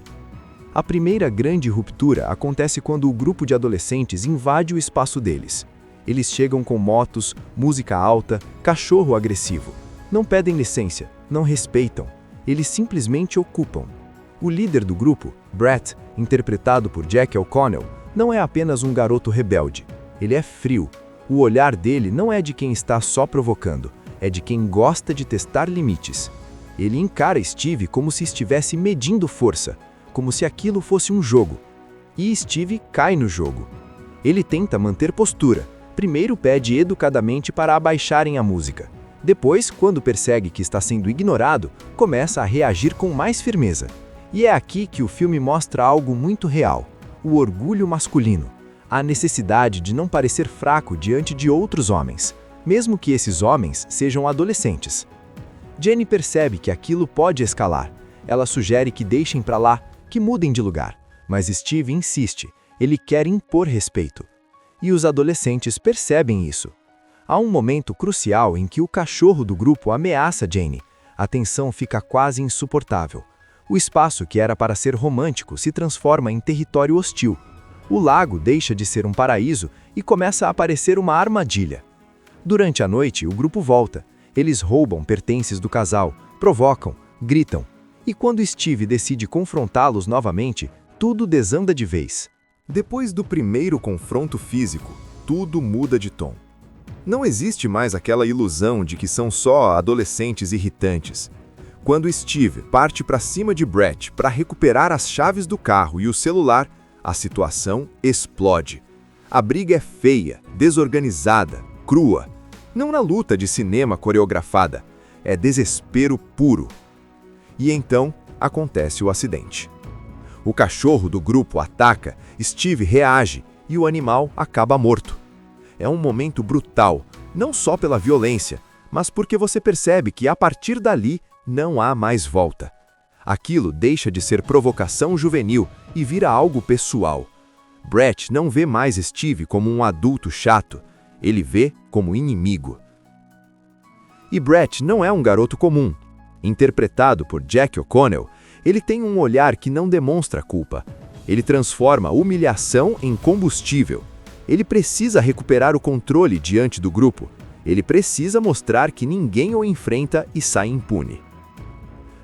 A primeira grande ruptura acontece quando o grupo de adolescentes invade o espaço deles. Eles chegam com motos, música alta, cachorro agressivo. Não pedem licença, não respeitam. Eles simplesmente ocupam. O líder do grupo, Brett, interpretado por Jack O'Connell, não é apenas um garoto rebelde. Ele é frio. O olhar dele não é de quem está só provocando, é de quem gosta de testar limites. Ele encara Steve como se estivesse medindo força, como se aquilo fosse um jogo. E Steve cai no jogo. Ele tenta manter postura. Primeiro pede educadamente para abaixarem a música. Depois, quando percebe que está sendo ignorado, começa a reagir com mais firmeza. E é aqui que o filme mostra algo muito real: o orgulho masculino. A necessidade de não parecer fraco diante de outros homens, mesmo que esses homens sejam adolescentes. Jenny percebe que aquilo pode escalar. Ela sugere que deixem para lá, que mudem de lugar. Mas Steve insiste, ele quer impor respeito. E os adolescentes percebem isso. Há um momento crucial em que o cachorro do grupo ameaça Jenny. A tensão fica quase insuportável. O espaço que era para ser romântico se transforma em território hostil. O lago deixa de ser um paraíso e começa a parecer uma armadilha. Durante a noite, o grupo volta. Eles roubam pertences do casal, provocam, gritam. E quando Steve decide confrontá-los novamente, tudo desanda de vez. Depois do primeiro confronto físico, tudo muda de tom. Não existe mais aquela ilusão de que são só adolescentes irritantes. Quando Steve parte para cima de Brett para recuperar as chaves do carro e o celular, a situação explode. A briga é feia, desorganizada, crua. Não na luta de cinema coreografada, é desespero puro. E então acontece o acidente. O cachorro do grupo ataca, Steve reage e o animal acaba morto. É um momento brutal, não só pela violência, mas porque você percebe que a partir dali não há mais volta. Aquilo deixa de ser provocação juvenil e vira algo pessoal. Brett não vê mais Steve como um adulto chato, ele vê como inimigo. E Brett não é um garoto comum. Interpretado por Jack O'Connell, ele tem um olhar que não demonstra culpa. Ele transforma humilhação em combustível. Ele precisa recuperar o controle diante do grupo. Ele precisa mostrar que ninguém o enfrenta e sai impune.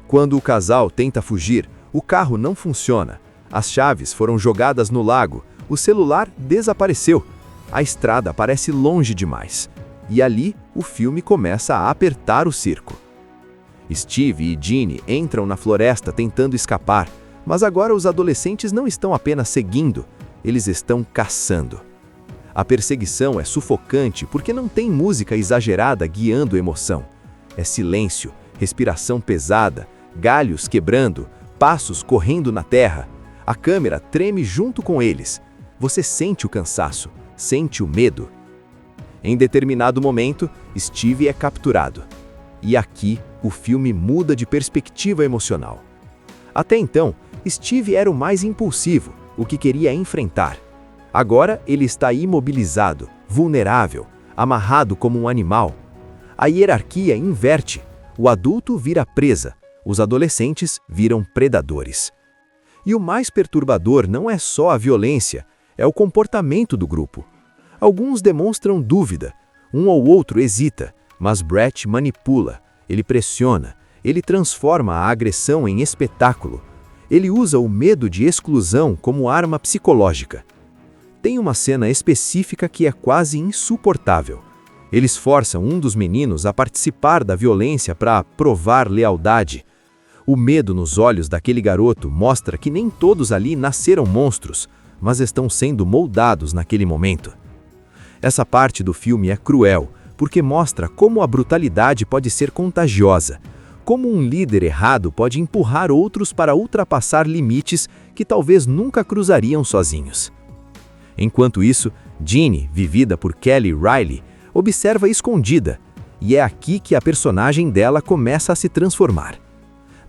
Quando o casal tenta fugir, o carro não funciona. As chaves foram jogadas no lago, o celular desapareceu. A estrada parece longe demais. E ali, o filme começa a apertar o circo. Steve e Ginny entram na floresta tentando escapar, mas agora os adolescentes não estão apenas seguindo, eles estão caçando. A perseguição é sufocante porque não tem música exagerada guiando emoção. É silêncio, respiração pesada, galhos quebrando, passos correndo na terra. A câmera treme junto com eles. Você sente o cansaço, sente o medo. Em determinado momento, Steve é capturado. E aqui, o filme muda de perspectiva emocional. Até então, Steve era o mais impulsivo, o que queria enfrentar. Agora, ele está imobilizado, vulnerável, amarrado como um animal. A hierarquia inverte. O adulto vira presa, os adolescentes viram predadores. E o mais perturbador não é só a violência, é o comportamento do grupo. Alguns demonstram dúvida, um ou outro hesita, mas Brett manipula, ele pressiona, ele transforma a agressão em espetáculo. Ele usa o medo de exclusão como arma psicológica. Tem uma cena específica que é quase insuportável. Eles forçam um dos meninos a participar da violência para provar lealdade. O medo nos olhos daquele garoto mostra que nem todos ali nasceram monstros, mas estão sendo moldados naquele momento. Essa parte do filme é cruel, porque mostra como a brutalidade pode ser contagiosa, como um líder errado pode empurrar outros para ultrapassar limites que talvez nunca cruzariam sozinhos. Enquanto isso, Ginny, vivida por Kelly Riley, observa escondida, e é aqui que a personagem dela começa a se transformar.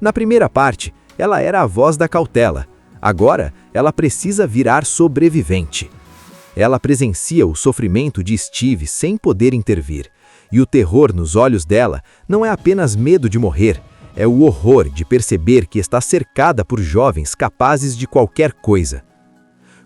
Na primeira parte, ela era a voz da cautela. Agora, ela precisa virar sobrevivente. Ela presencia o sofrimento de Steve sem poder intervir. E o terror nos olhos dela não é apenas medo de morrer, é o horror de perceber que está cercada por jovens capazes de qualquer coisa.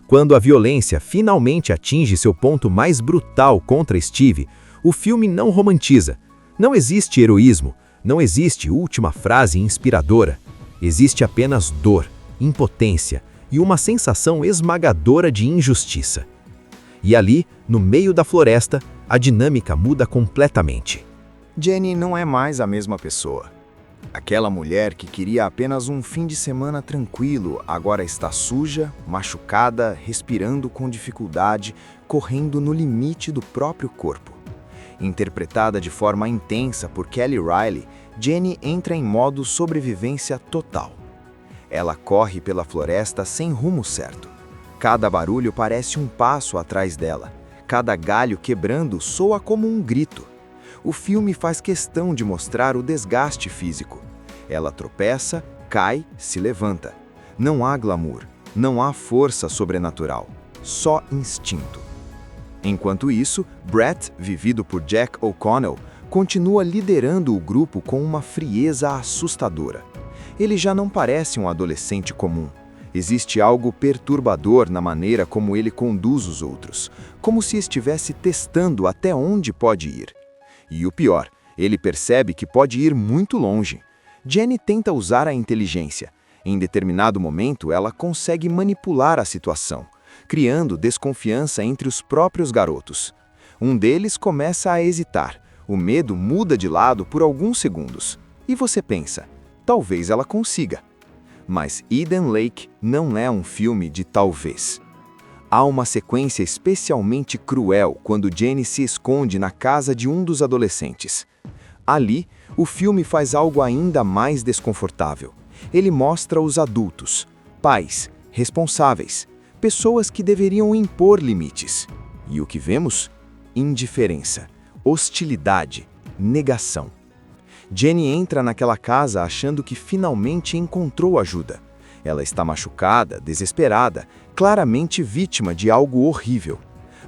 Quando a violência finalmente atinge seu ponto mais brutal contra Steve, o filme não romantiza. Não existe heroísmo, não existe última frase inspiradora. Existe apenas dor, impotência e uma sensação esmagadora de injustiça. E ali, no meio da floresta, a dinâmica muda completamente. Jenny não é mais a mesma pessoa. Aquela mulher que queria apenas um fim de semana tranquilo agora está suja, machucada, respirando com dificuldade, correndo no limite do próprio corpo. Interpretada de forma intensa por Kelly Reilly, Jenny entra em modo sobrevivência total. Ela corre pela floresta sem rumo certo. Cada barulho parece um passo atrás dela. Cada galho quebrando soa como um grito. O filme faz questão de mostrar o desgaste físico. Ela tropeça, cai, se levanta. Não há glamour, não há força sobrenatural, só instinto. Enquanto isso, Brett, vivido por Jack O'Connell, continua liderando o grupo com uma frieza assustadora. Ele já não parece um adolescente comum. Existe algo perturbador na maneira como ele conduz os outros, como se estivesse testando até onde pode ir. E o pior, ele percebe que pode ir muito longe. Jenny tenta usar a inteligência. Em determinado momento, ela consegue manipular a situação, criando desconfiança entre os próprios garotos. Um deles começa a hesitar. O medo muda de lado por alguns segundos. E você pensa, talvez ela consiga. Mas Eden Lake não é um filme de talvez. Há uma sequência especialmente cruel quando Jenny se esconde na casa de um dos adolescentes. Ali, o filme faz algo ainda mais desconfortável. Ele mostra os adultos, pais, responsáveis, pessoas que deveriam impor limites. E o que vemos? Indiferença, hostilidade, negação. Jenny entra naquela casa achando que finalmente encontrou ajuda. Ela está machucada, desesperada, claramente vítima de algo horrível.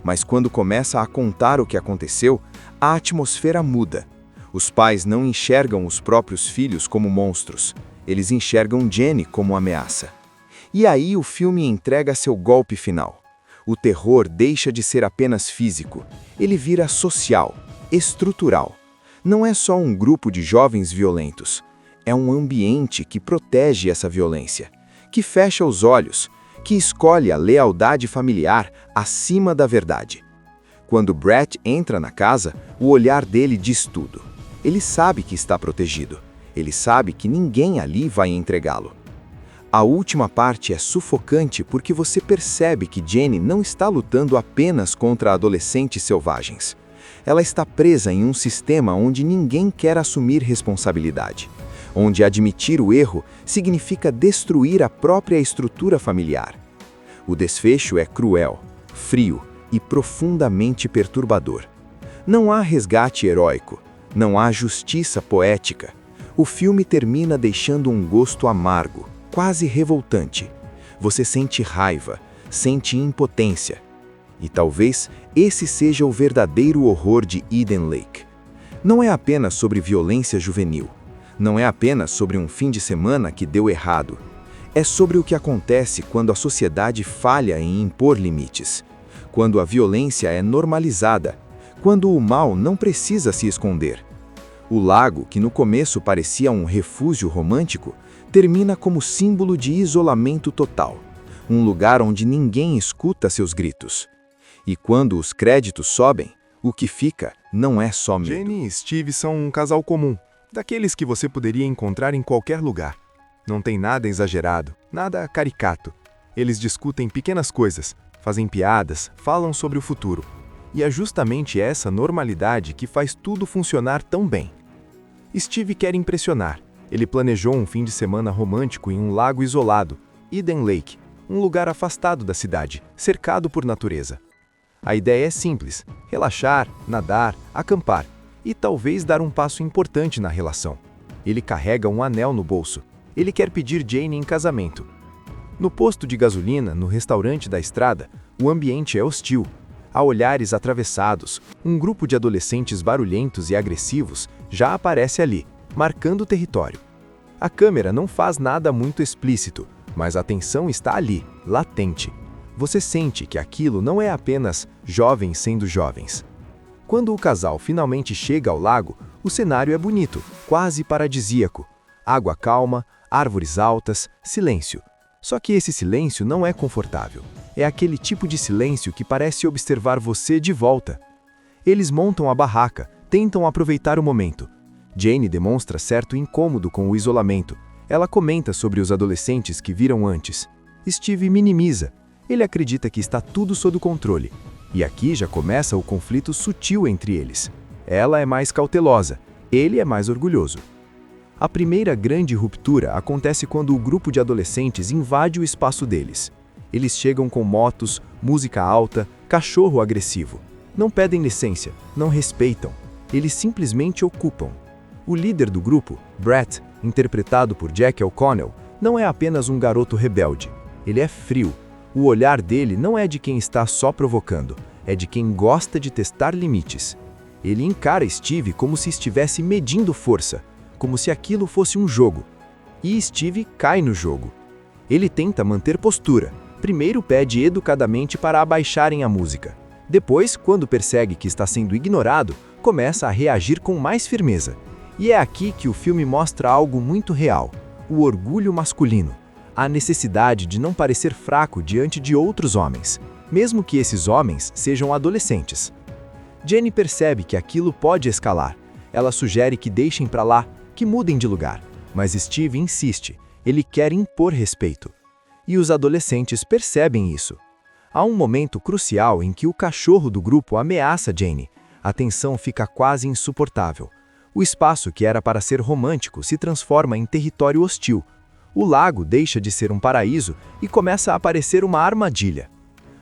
Mas quando começa a contar o que aconteceu, a atmosfera muda. Os pais não enxergam os próprios filhos como monstros. Eles enxergam Jenny como ameaça. E aí o filme entrega seu golpe final. O terror deixa de ser apenas físico. Ele vira social, estrutural. Não é só um grupo de jovens violentos. É um ambiente que protege essa violência, que fecha os olhos, que escolhe a lealdade familiar acima da verdade. Quando Brett entra na casa, o olhar dele diz tudo. Ele sabe que está protegido. Ele sabe que ninguém ali vai entregá-lo. A última parte é sufocante porque você percebe que Jenny não está lutando apenas contra adolescentes selvagens. Ela está presa em um sistema onde ninguém quer assumir responsabilidade, onde admitir o erro significa destruir a própria estrutura familiar. O desfecho é cruel, frio e profundamente perturbador. Não há resgate heróico, não há justiça poética. O filme termina deixando um gosto amargo, quase revoltante. Você sente raiva, sente impotência. E talvez esse seja o verdadeiro horror de Eden Lake. Não é apenas sobre violência juvenil. Não é apenas sobre um fim de semana que deu errado. É sobre o que acontece quando a sociedade falha em impor limites. Quando a violência é normalizada. Quando o mal não precisa se esconder. O lago, que no começo parecia um refúgio romântico, termina como símbolo de isolamento total. Um lugar onde ninguém escuta seus gritos. E quando os créditos sobem, o que fica não é só medo. Jenny e Steve são um casal comum, daqueles que você poderia encontrar em qualquer lugar. Não tem nada exagerado, nada caricato. Eles discutem pequenas coisas, fazem piadas, falam sobre o futuro. E é justamente essa normalidade que faz tudo funcionar tão bem. Steve quer impressionar. Ele planejou um fim de semana romântico em um lago isolado, Eden Lake, um lugar afastado da cidade, cercado por natureza. A ideia é simples: relaxar, nadar, acampar e talvez dar um passo importante na relação. Ele carrega um anel no bolso, Ele quer pedir Jane em casamento. No posto de gasolina, no restaurante da estrada, o ambiente é hostil. Há olhares atravessados, um grupo de adolescentes barulhentos e agressivos já aparece ali, marcando o território. A câmera não faz nada muito explícito, mas a tensão está ali, latente. Você sente que aquilo não é apenas jovens sendo jovens. Quando o casal finalmente chega ao lago, o cenário é bonito, quase paradisíaco. Água calma, árvores altas, silêncio. Só que esse silêncio não é confortável. É aquele tipo de silêncio que parece observar você de volta. Eles montam a barraca, tentam aproveitar o momento. Jane demonstra certo incômodo com o isolamento. Ela comenta sobre os adolescentes que viram antes. Steve minimiza. Ele acredita que está tudo sob controle. E aqui já começa o conflito sutil entre eles. Ela é mais cautelosa, ele é mais orgulhoso. A primeira grande ruptura acontece quando o grupo de adolescentes invade o espaço deles. Eles chegam com motos, música alta, cachorro agressivo. Não pedem licença, não respeitam. Eles simplesmente ocupam. O líder do grupo, Brett, interpretado por Jack O'Connell, não é apenas um garoto rebelde. Ele é frio. O olhar dele não é de quem está só provocando, é de quem gosta de testar limites. Ele encara Steve como se estivesse medindo força, como se aquilo fosse um jogo. E Steve cai no jogo. Ele tenta manter postura. Primeiro pede educadamente para abaixarem a música. Depois, quando percebe que está sendo ignorado, começa a reagir com mais firmeza. E é aqui que o filme mostra algo muito real: o orgulho masculino. A necessidade de não parecer fraco diante de outros homens, mesmo que esses homens sejam adolescentes. Jenny percebe que aquilo pode escalar. Ela sugere que deixem para lá, que mudem de lugar. Mas Steve insiste. Ele quer impor respeito. E os adolescentes percebem isso. Há um momento crucial em que o cachorro do grupo ameaça Jenny. A tensão fica quase insuportável. O espaço que era para ser romântico se transforma em território hostil. O lago deixa de ser um paraíso e começa a aparecer uma armadilha.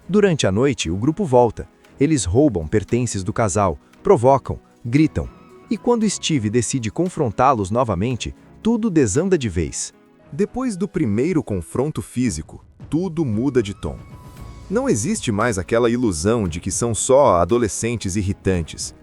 Durante a noite, o grupo volta. Eles roubam pertences do casal, provocam, gritam. E quando Steve decide confrontá-los novamente, tudo desanda de vez. Depois do primeiro confronto físico, tudo muda de tom. Não existe mais aquela ilusão de que são só adolescentes irritantes.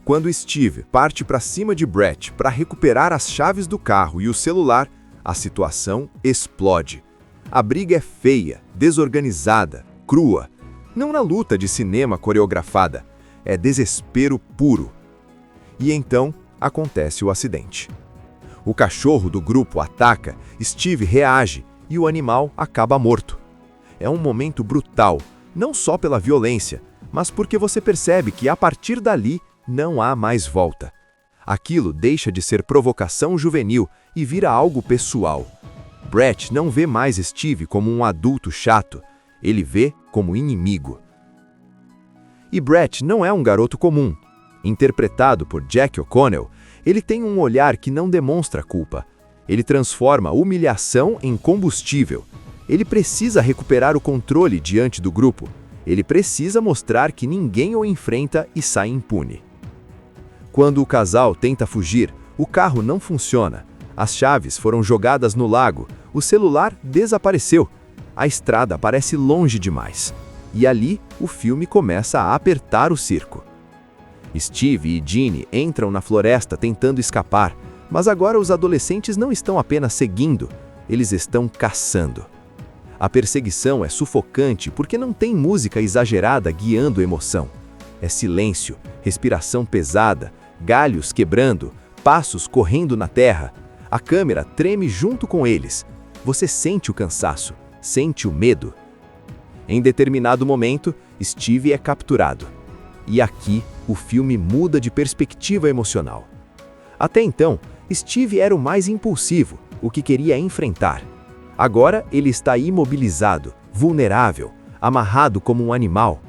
Quando Steve parte para cima de Brett para recuperar as chaves do carro e o celular, a situação explode. A briga é feia, desorganizada, crua. Não na luta de cinema coreografada, é desespero puro. E então acontece o acidente. O cachorro do grupo ataca, Steve reage e o animal acaba morto. É um momento brutal, não só pela violência, mas porque você percebe que a partir dali não há mais volta. Aquilo deixa de ser provocação juvenil e vira algo pessoal. Brett não vê mais Steve como um adulto chato, ele vê como inimigo. E Brett não é um garoto comum. Interpretado por Jack O'Connell, ele tem um olhar que não demonstra culpa. Ele transforma humilhação em combustível. Ele precisa recuperar o controle diante do grupo. Ele precisa mostrar que ninguém o enfrenta e sai impune. Quando o casal tenta fugir, o carro não funciona. As chaves foram jogadas no lago, o celular desapareceu. A estrada parece longe demais. E ali, o filme começa a apertar o circo. Steve e Ginny entram na floresta tentando escapar, mas agora os adolescentes não estão apenas seguindo, eles estão caçando. A perseguição é sufocante porque não tem música exagerada guiando emoção. É silêncio, respiração pesada, galhos quebrando, passos correndo na terra. A câmera treme junto com eles. Você sente o cansaço, sente o medo. Em determinado momento, Steve é capturado. E aqui, o filme muda de perspectiva emocional. Até então, Steve era o mais impulsivo, o que queria enfrentar. Agora, ele está imobilizado, vulnerável, amarrado como um animal.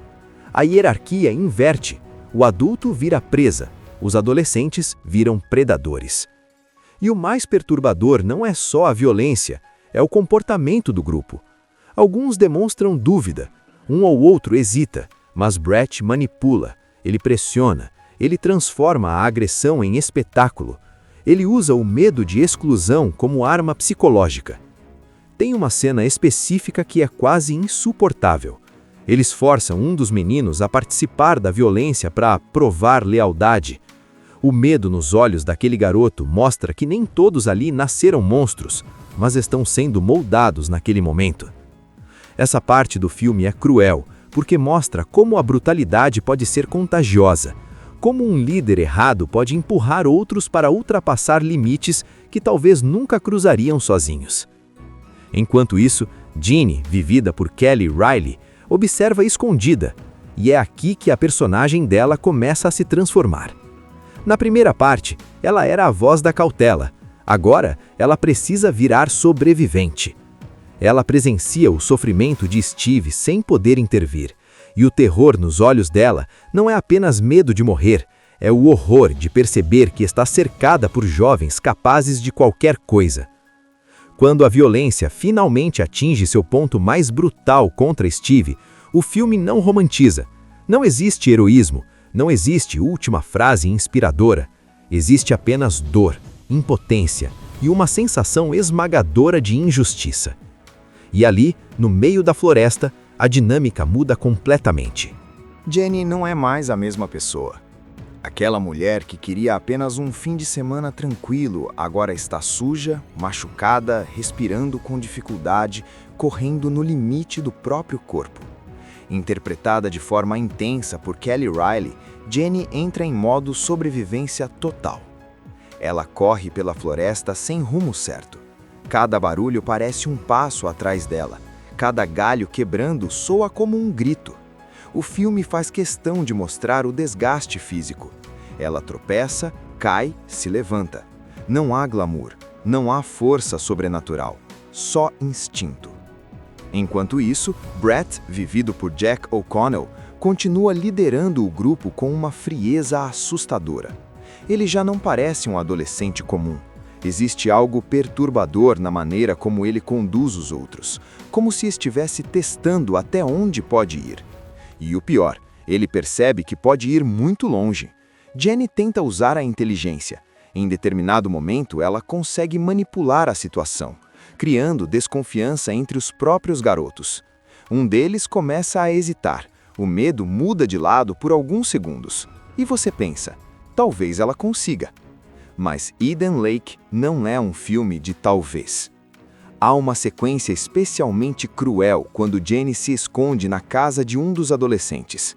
A hierarquia inverte. O adulto vira presa, os adolescentes viram predadores. E o mais perturbador não é só a violência, é o comportamento do grupo. Alguns demonstram dúvida, um ou outro hesita, mas Brett manipula, ele pressiona, ele transforma a agressão em espetáculo. Ele usa o medo de exclusão como arma psicológica. Tem uma cena específica que é quase insuportável. Eles forçam um dos meninos a participar da violência para provar lealdade. O medo nos olhos daquele garoto mostra que nem todos ali nasceram monstros, mas estão sendo moldados naquele momento. Essa parte do filme é cruel, porque mostra como a brutalidade pode ser contagiosa, como um líder errado pode empurrar outros para ultrapassar limites que talvez nunca cruzariam sozinhos. Enquanto isso, Ginny, vivida por Kelly Riley, observa escondida, e é aqui que a personagem dela começa a se transformar. Na primeira parte, ela era a voz da cautela. Agora, ela precisa virar sobrevivente. Ela presencia o sofrimento de Steve sem poder intervir. E o terror nos olhos dela não é apenas medo de morrer, é o horror de perceber que está cercada por jovens capazes de qualquer coisa. Quando a violência finalmente atinge seu ponto mais brutal contra Steve, o filme não romantiza. Não existe heroísmo, não existe última frase inspiradora. Existe apenas dor, impotência e uma sensação esmagadora de injustiça. E ali, no meio da floresta, a dinâmica muda completamente. Jenny não é mais a mesma pessoa. Aquela mulher que queria apenas um fim de semana tranquilo agora está suja, machucada, respirando com dificuldade, correndo no limite do próprio corpo. Interpretada de forma intensa por Kelly Riley, Jenny entra em modo sobrevivência total. Ela corre pela floresta sem rumo certo. Cada barulho parece um passo atrás dela. Cada galho quebrando soa como um grito. O filme faz questão de mostrar o desgaste físico. Ela tropeça, cai, se levanta. Não há glamour, não há força sobrenatural, só instinto. Enquanto isso, Brett, vivido por Jack O'Connell, continua liderando o grupo com uma frieza assustadora. Ele já não parece um adolescente comum. Existe algo perturbador na maneira como ele conduz os outros, como se estivesse testando até onde pode ir. E o pior, ele percebe que pode ir muito longe. Jenny tenta usar a inteligência. Em determinado momento, ela consegue manipular a situação, criando desconfiança entre os próprios garotos. Um deles começa a hesitar. O medo muda de lado por alguns segundos. E você pensa, talvez ela consiga. Mas Eden Lake não é um filme de talvez. Há uma sequência especialmente cruel quando Jenny se esconde na casa de um dos adolescentes.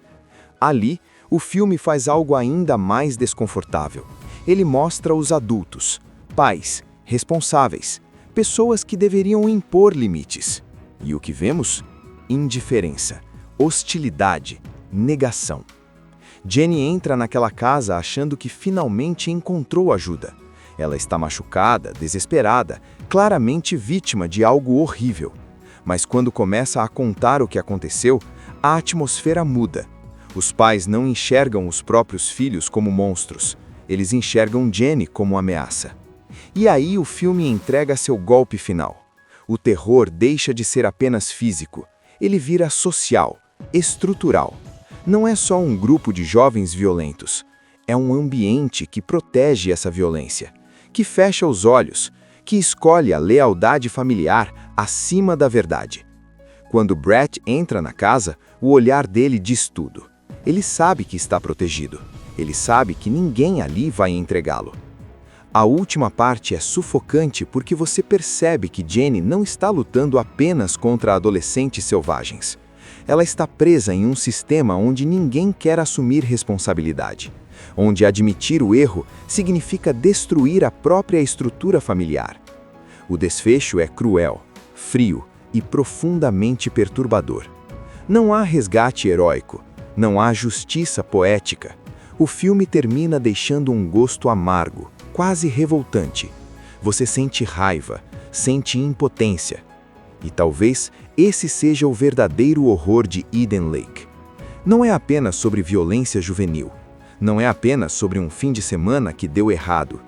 Ali, o filme faz algo ainda mais desconfortável. Ele mostra os adultos, pais, responsáveis, pessoas que deveriam impor limites. E o que vemos? Indiferença, hostilidade, negação. Jenny entra naquela casa achando que finalmente encontrou ajuda. Ela está machucada, desesperada, claramente vítima de algo horrível. Mas quando começa a contar o que aconteceu, a atmosfera muda. Os pais não enxergam os próprios filhos como monstros. Eles enxergam Jenny como ameaça. E aí o filme entrega seu golpe final. O terror deixa de ser apenas físico. Ele vira social, estrutural. Não é só um grupo de jovens violentos. É um ambiente que protege essa violência, que fecha os olhos, que escolhe a lealdade familiar acima da verdade. Quando Brett entra na casa, o olhar dele diz tudo. Ele sabe que está protegido. Ele sabe que ninguém ali vai entregá-lo. A última parte é sufocante porque você percebe que Jenny não está lutando apenas contra adolescentes selvagens. Ela está presa em um sistema onde ninguém quer assumir responsabilidade, onde admitir o erro significa destruir a própria estrutura familiar. O desfecho é cruel, frio e profundamente perturbador. Não há resgate heróico, não há justiça poética. O filme termina deixando um gosto amargo, quase revoltante. Você sente raiva, sente impotência. E talvez esse seja o verdadeiro horror de Eden Lake. Não é apenas sobre violência juvenil. Não é apenas sobre um fim de semana que deu errado.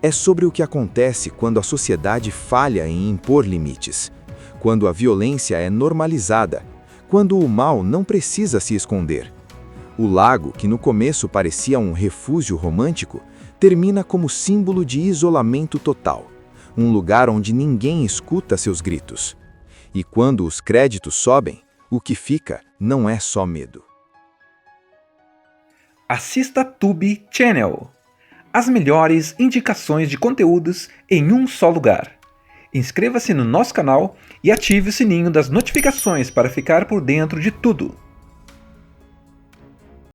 É sobre o que acontece quando a sociedade falha em impor limites. Quando a violência é normalizada. Quando o mal não precisa se esconder. O lago, que no começo parecia um refúgio romântico, termina como símbolo de isolamento total, um lugar onde ninguém escuta seus gritos. E quando os créditos sobem, o que fica não é só medo. Assista Tube Channel. As melhores indicações de conteúdos em um só lugar. Inscreva-se no nosso canal e ative o sininho das notificações para ficar por dentro de tudo.